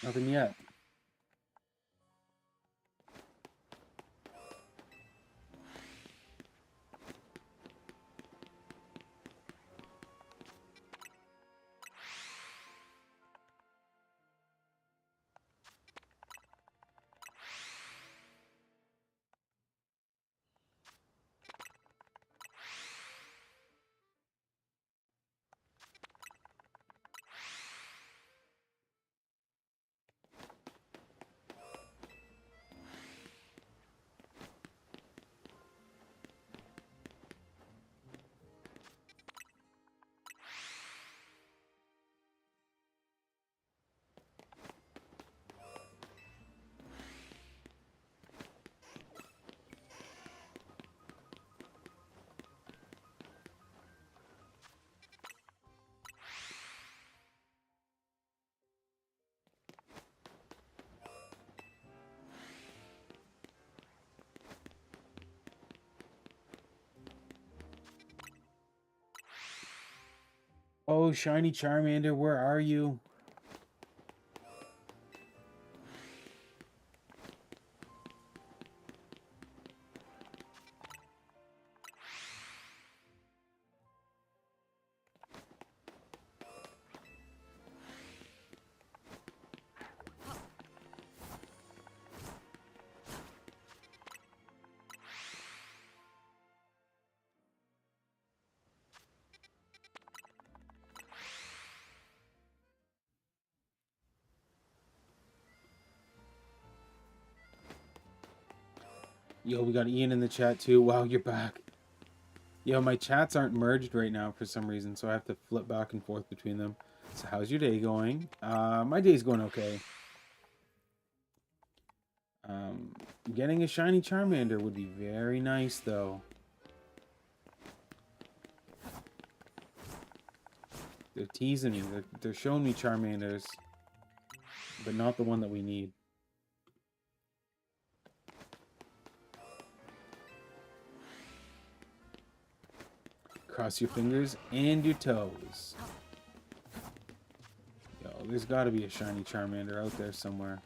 Nothing yet. Oh, shiny Charmander, where are you? Yo, we got Ian in the chat too. Wow, you're back. Yo, my chats aren't merged right now for some reason, so I have to flip back and forth between them. So how's your day going? My day's going okay. Getting a shiny Charmander would be very nice, though. They're teasing me. They're showing me Charmanders, but not the one that we need. Cross your fingers and your toes. Yo, there's got to be a shiny Charmander out there somewhere.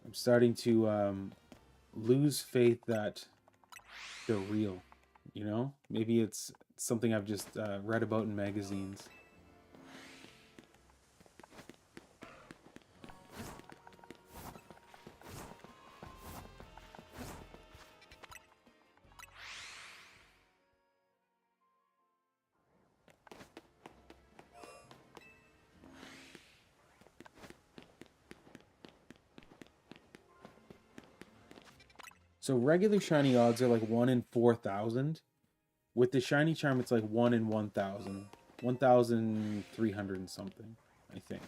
I'm starting to lose faith that they're real. You know? Maybe it's something I've just read about in magazines. So regular shiny odds are like 1 in 4,000. With the shiny charm, it's like 1 in 1,000. 1,300 and something, I think.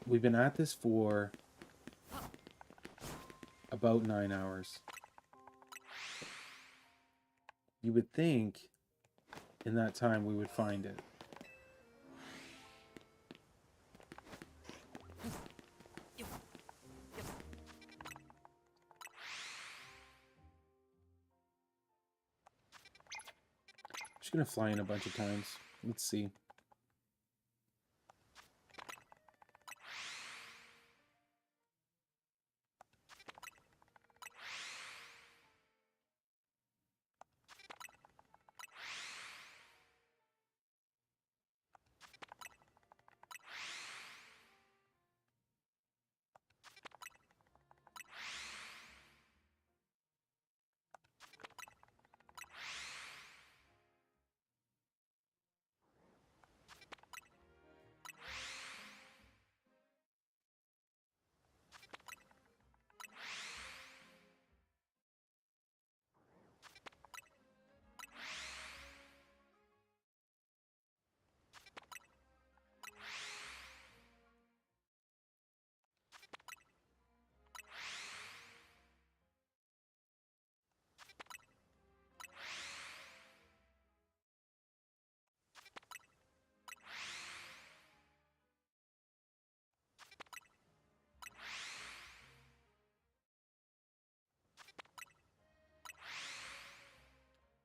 We've been at this for about 9 hours. You would think in that time we would find it. I'm just gonna fly in a bunch of times. Let's see.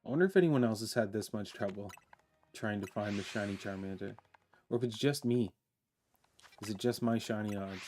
I wonder if anyone else has had this much trouble trying to find the shiny Charmander. Or if it's just me. Is it just my shiny odds?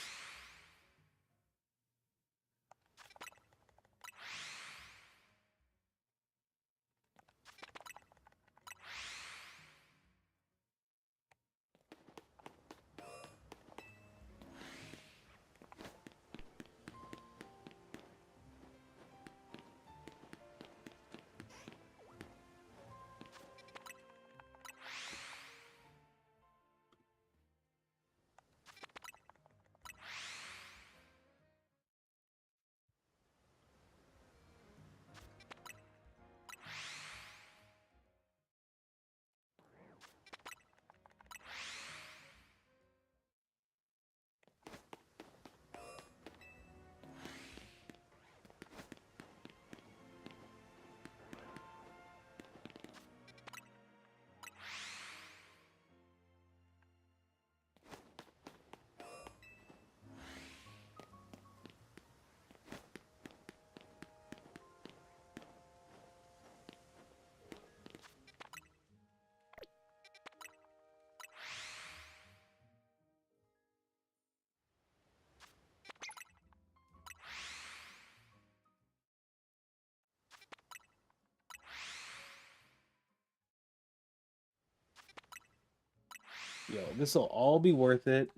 Yo, this will all be worth it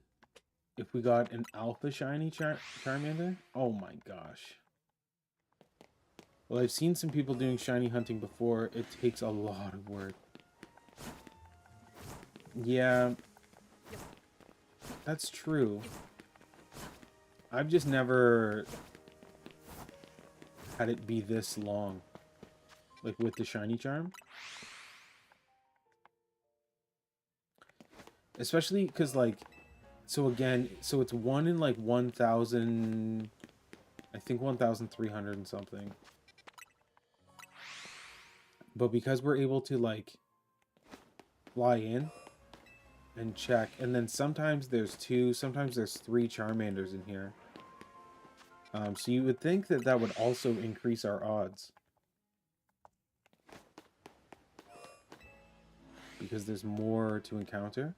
if we got an alpha shiny Charmander. Oh my gosh. Well, I've seen some people doing shiny hunting before. It takes a lot of work. Yeah, that's true. I've just never had it be this long. Like with the shiny charm. Especially because, like, so again, so it's 1 in like 1,000, I think 1,300 and something. But because we're able to, like, fly in and check, and then sometimes there's 2, sometimes there's 3 Charmanders in here. So you would think that that would also increase our odds. Because there's more to encounter.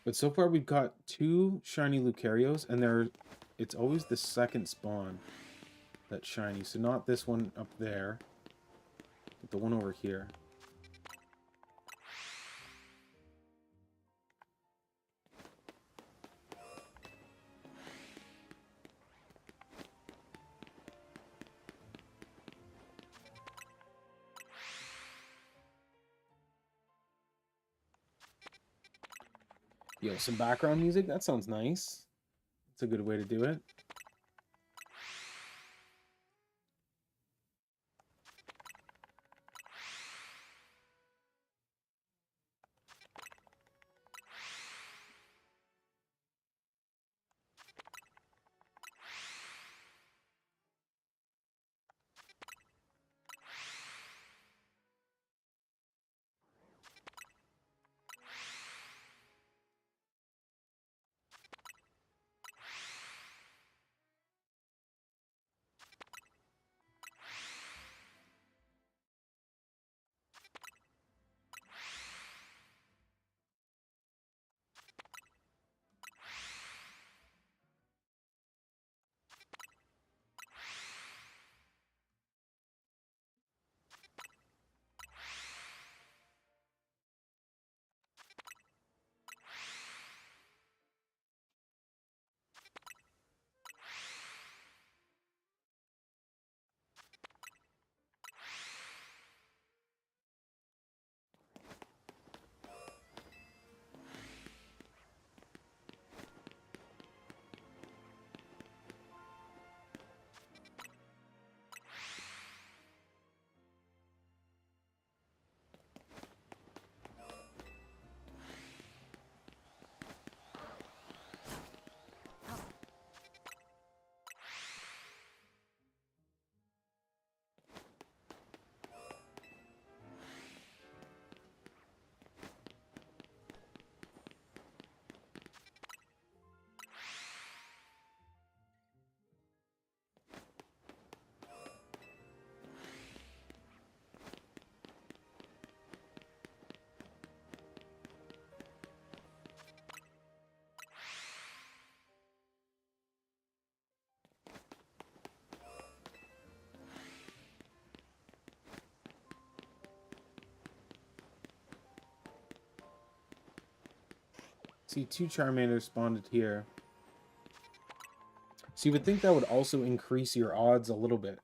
But so far we've got 2 shiny Lucarios, and it's always the second spawn that's shiny. So not this one up there, but the one over here. Yo, some background music? That sounds nice. It's a good way to do it. see 2 Charmanders spawned here. So you would think that would also increase your odds a little bit.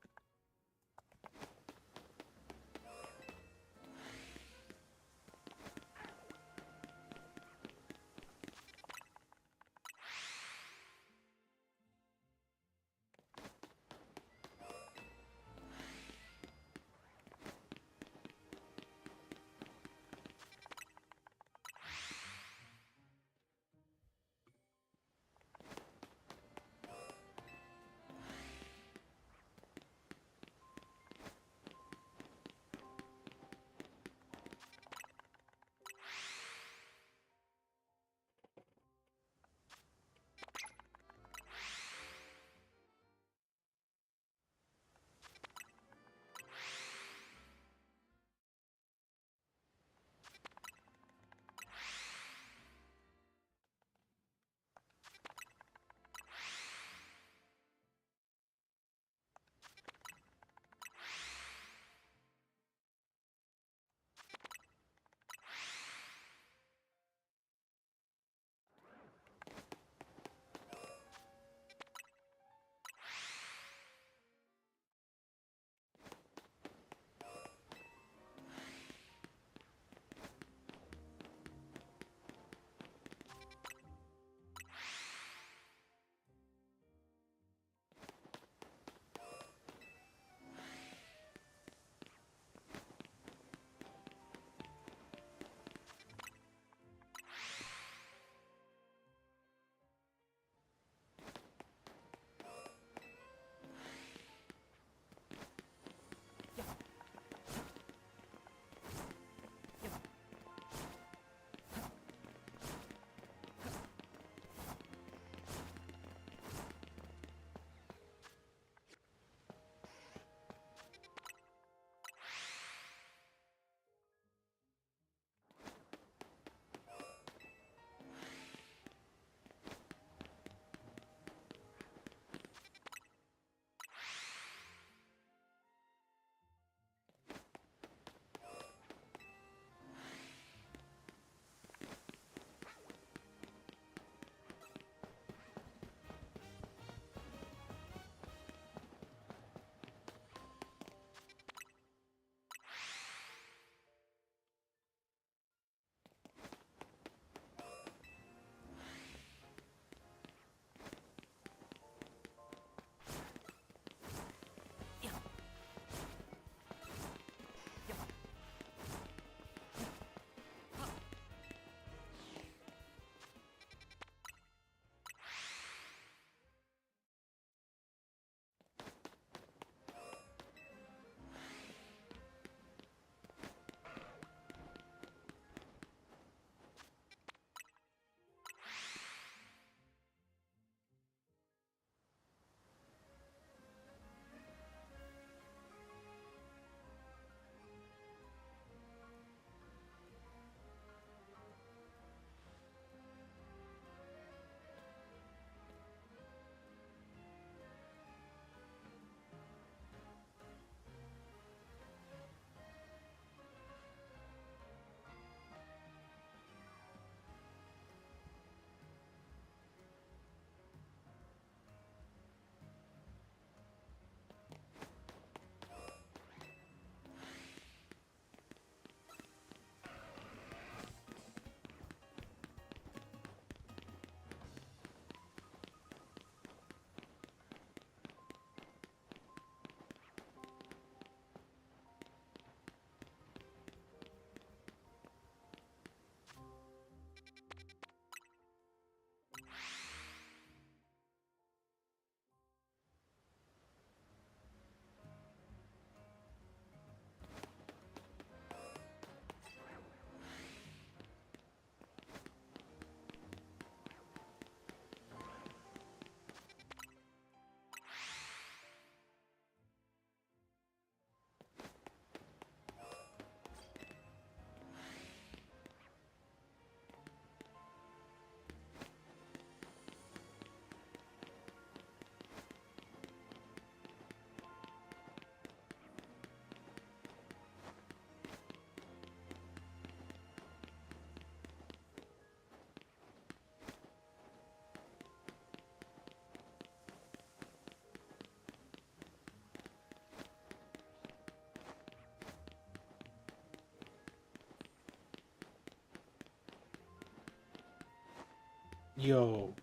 Yo.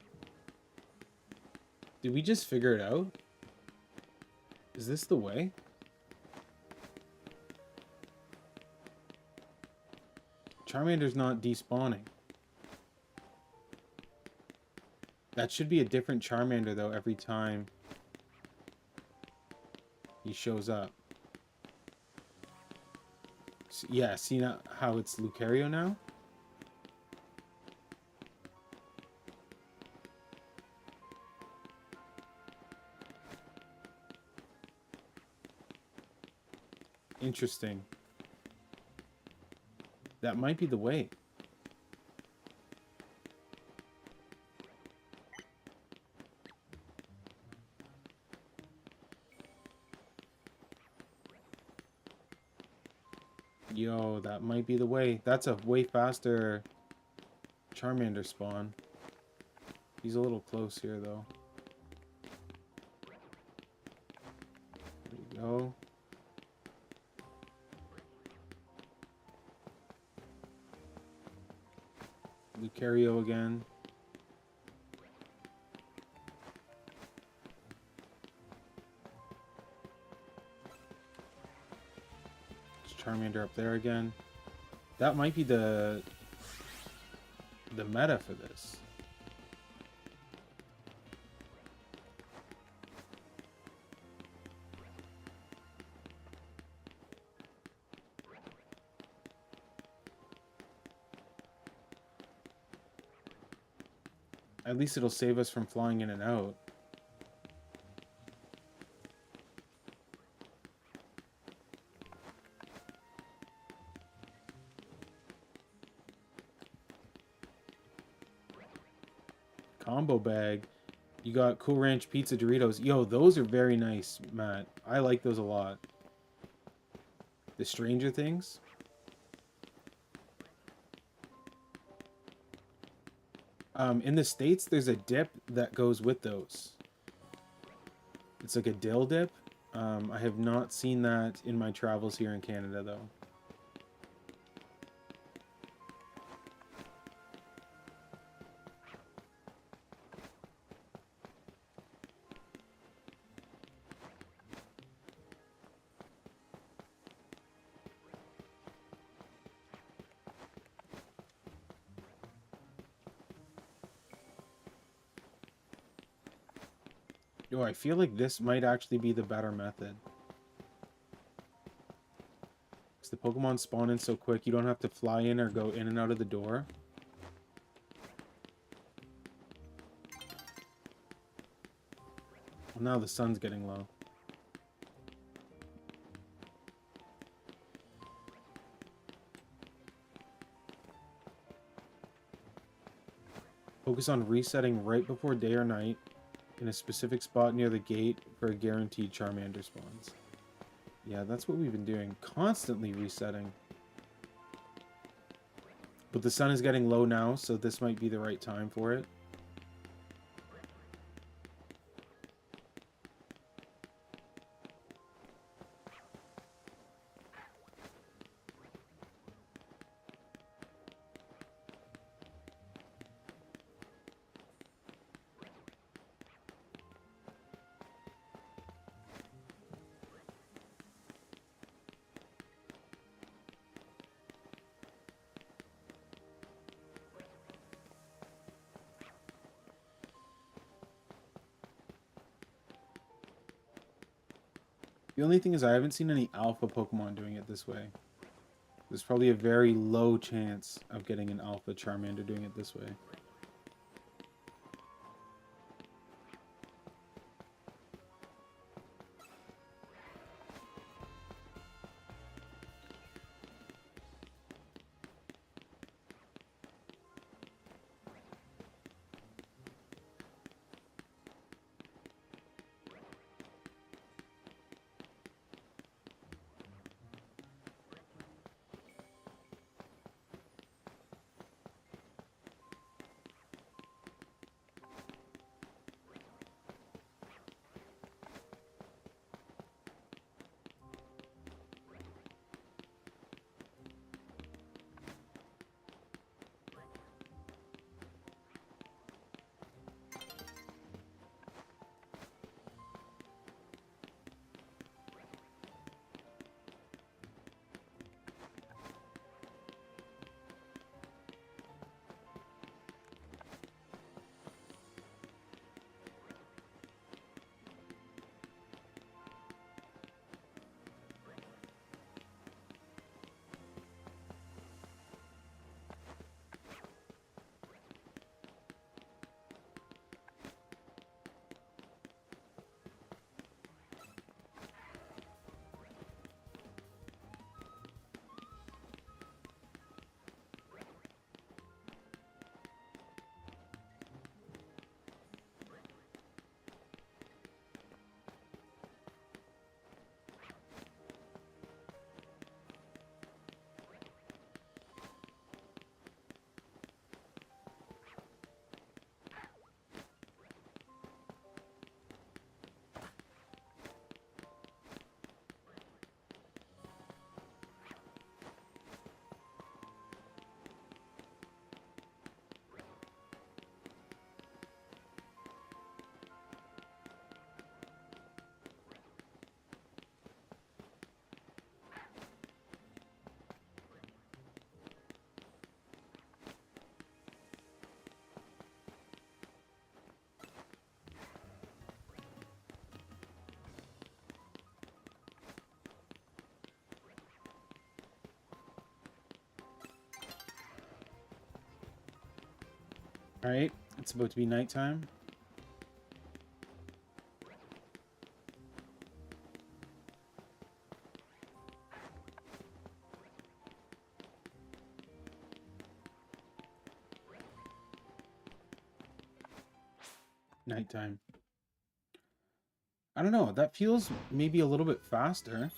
Did we just figure it out? Is this the way? Charmander's not despawning. That should be a different Charmander, though, every time he shows up. Yeah, see now how it's Lucario now? Interesting. That might be the way. Yo, that might be the way. That's a way faster Charmander spawn. He's a little close here, though. There you go. Lucario again. Charmander up there again. That might be the meta for this. At least it'll save us from flying in and out. Combo bag. You got Cool Ranch Pizza Doritos. Yo, those are very nice, Matt. I like those a lot. The Stranger Things. In the States, there's a dip that goes with those. It's like a dill dip. I have not seen that in my travels here in Canada, though. Yo, I feel like this might actually be the better method. Because the Pokemon spawn in so quick, you don't have to fly in or go in and out of the door. Well, now the sun's getting low. Focus on resetting right before day or night in a specific spot near the gate for a guaranteed Charmander spawns. Yeah, that's what we've been doing. Constantly resetting. But the sun is getting low now, so this might be the right time for it. The only thing is I haven't seen any alpha Pokemon doing it this way. There's probably a very low chance of getting an alpha Charmander doing it this way. All right, it's about to be nighttime. Nighttime. I don't know. That feels maybe a little bit faster.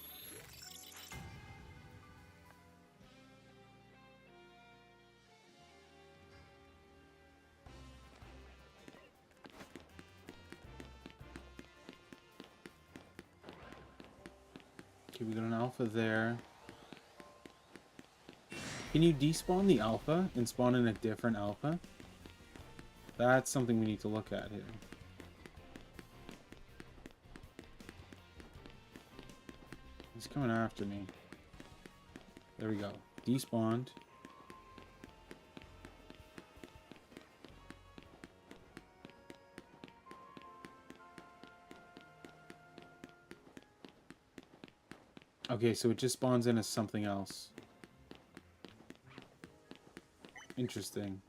Okay, we got an alpha there. Can you despawn the alpha and spawn in a different alpha? That's something we need to look at here. He's coming after me. There we go. Despawned. Okay, so it just spawns in as something else. Interesting.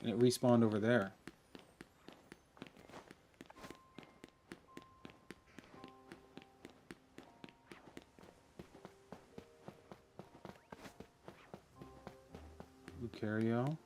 And it respawned over there. Lucario.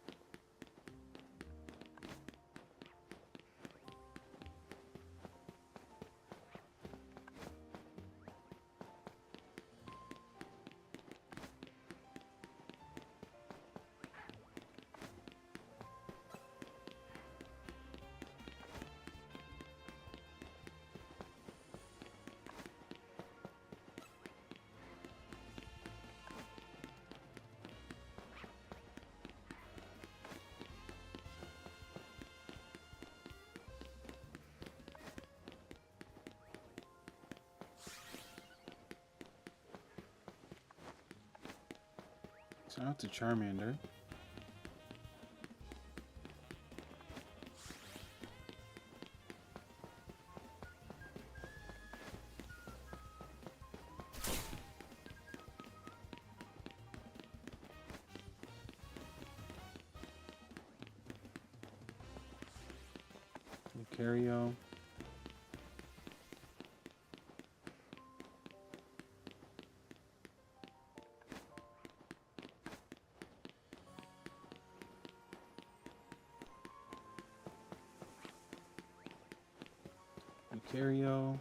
So out to Charmander. Lucario. Lucario.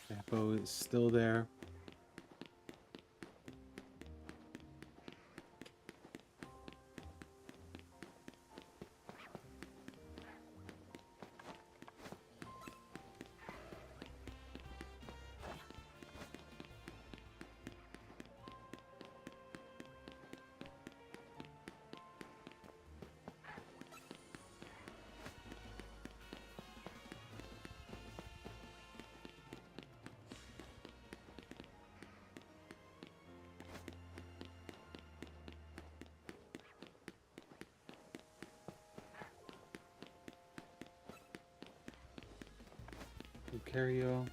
Hippo is still there. Lucario.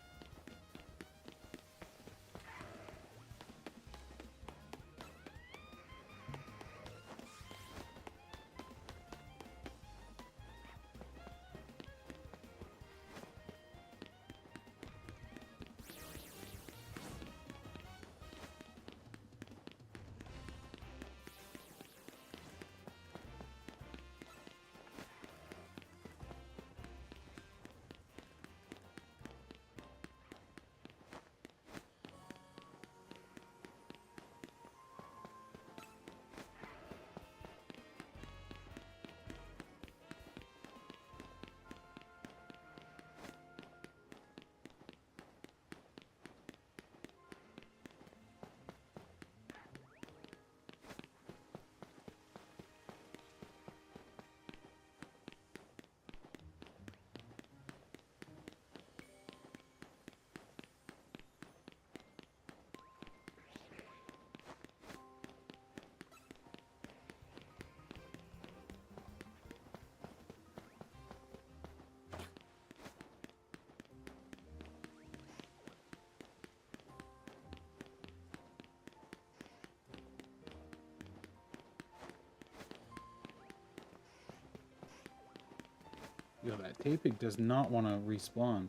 Yo, that Tapig does not want to respawn.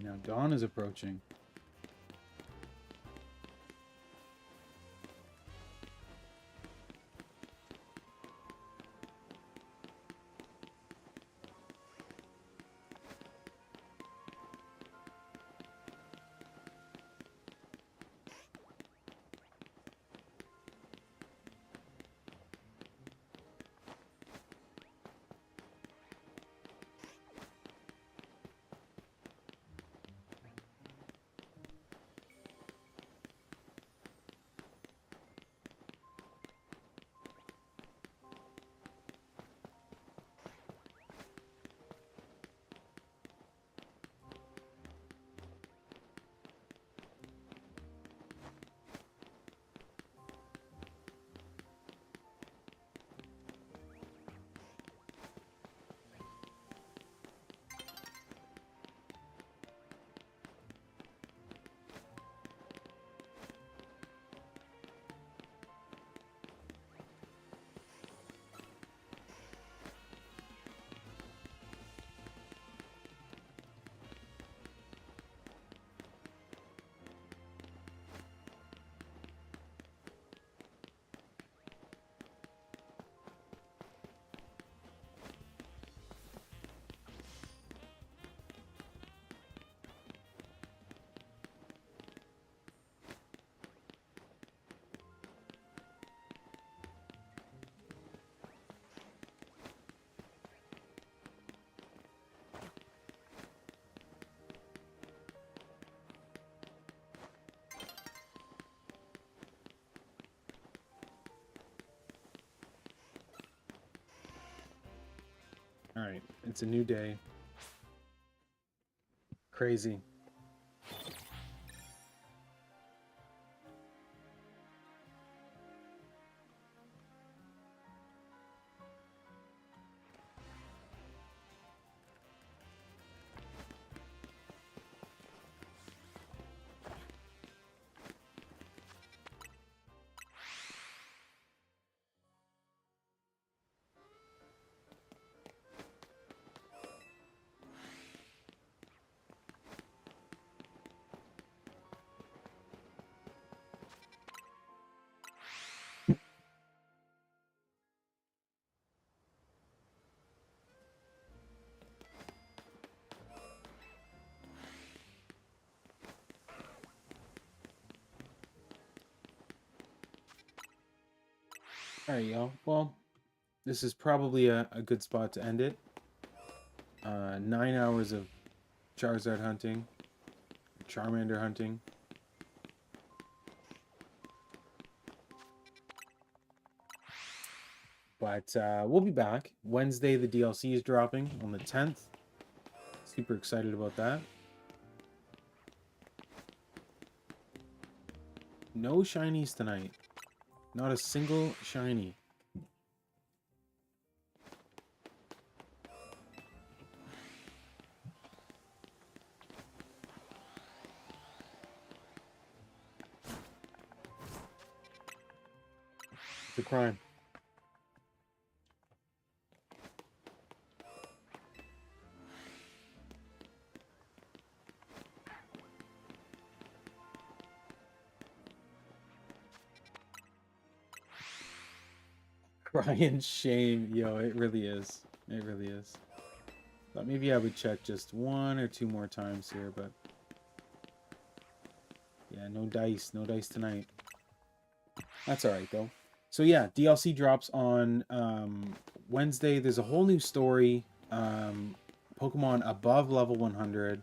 Now dawn is approaching. All right, it's a new day. Crazy. All right, y'all. Well, this is probably a good spot to end it. 9 hours of Charizard hunting, Charmander hunting. But we'll be back. Wednesday, the DLC is dropping on the 10th. Super excited about that. No shinies tonight. Not a single shiny. It's a crime. Crying shame. Yo, it really is. It really is. Thought maybe I would check just 1 or 2 more times here, but yeah, no dice. No dice tonight. That's all right though. So yeah, DLC drops on Wednesday. There's a whole new story. Pokemon above level 100.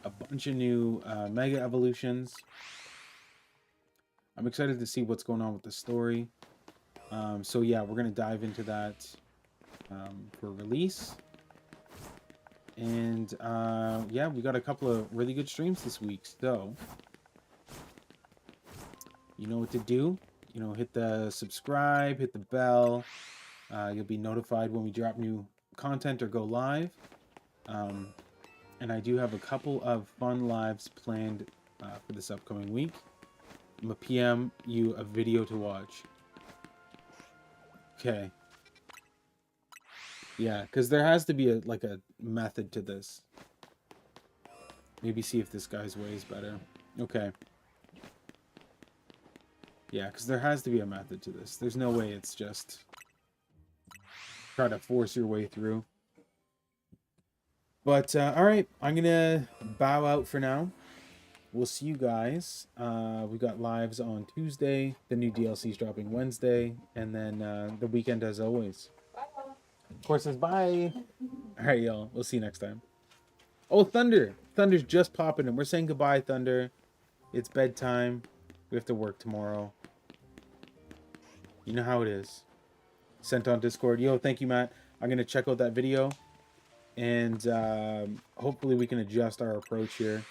A bunch of new Mega Evolutions. I'm excited to see what's going on with the story. So yeah, we're going to dive into that for release. And yeah, we got a couple of really good streams this week. So you know what to do. You know, hit the subscribe, hit the bell. You'll be notified when we drop new content or go live. And I do have a couple of fun lives planned for this upcoming week. I'm gonna PM you a video to watch. Okay. Yeah, because there has to be a method to this. Maybe see if this guy's way is better. Okay. Yeah, because there has to be a method to this. There's no way it's just try to force your way through. But, alright, I'm gonna bow out for now. We'll see you guys. We got lives on Tuesday. The new DLC's dropping Wednesday. And then the weekend as always. Of course, says bye. Alright, y'all. We'll see you next time. Oh, Thunder. Thunder's just popping in. We're saying goodbye, Thunder. It's bedtime. We have to work tomorrow. You know how it is. Sent on Discord. Yo, thank you, Matt. I'm going to check out that video. And hopefully we can adjust our approach here.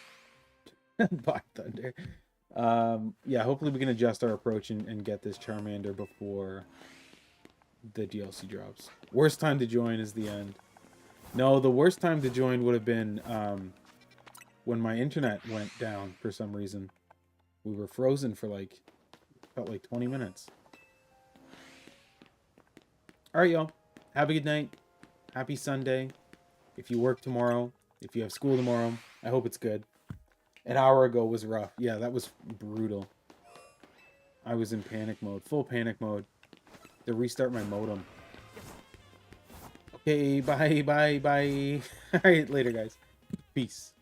Bye, Thunder. Yeah, hopefully we can adjust our approach and get this Charmander before the DLC drops. Worst time to join is the end. No, the worst time to join would have been when my internet went down for some reason. We were frozen for felt like 20 minutes. Alright, y'all. Have a good night. Happy Sunday. If you work tomorrow, if you have school tomorrow, I hope it's good. An hour ago was rough. Yeah, that was brutal. I was in panic mode. Full panic mode. To restart my modem. Okay, bye. Alright, later, guys. Peace.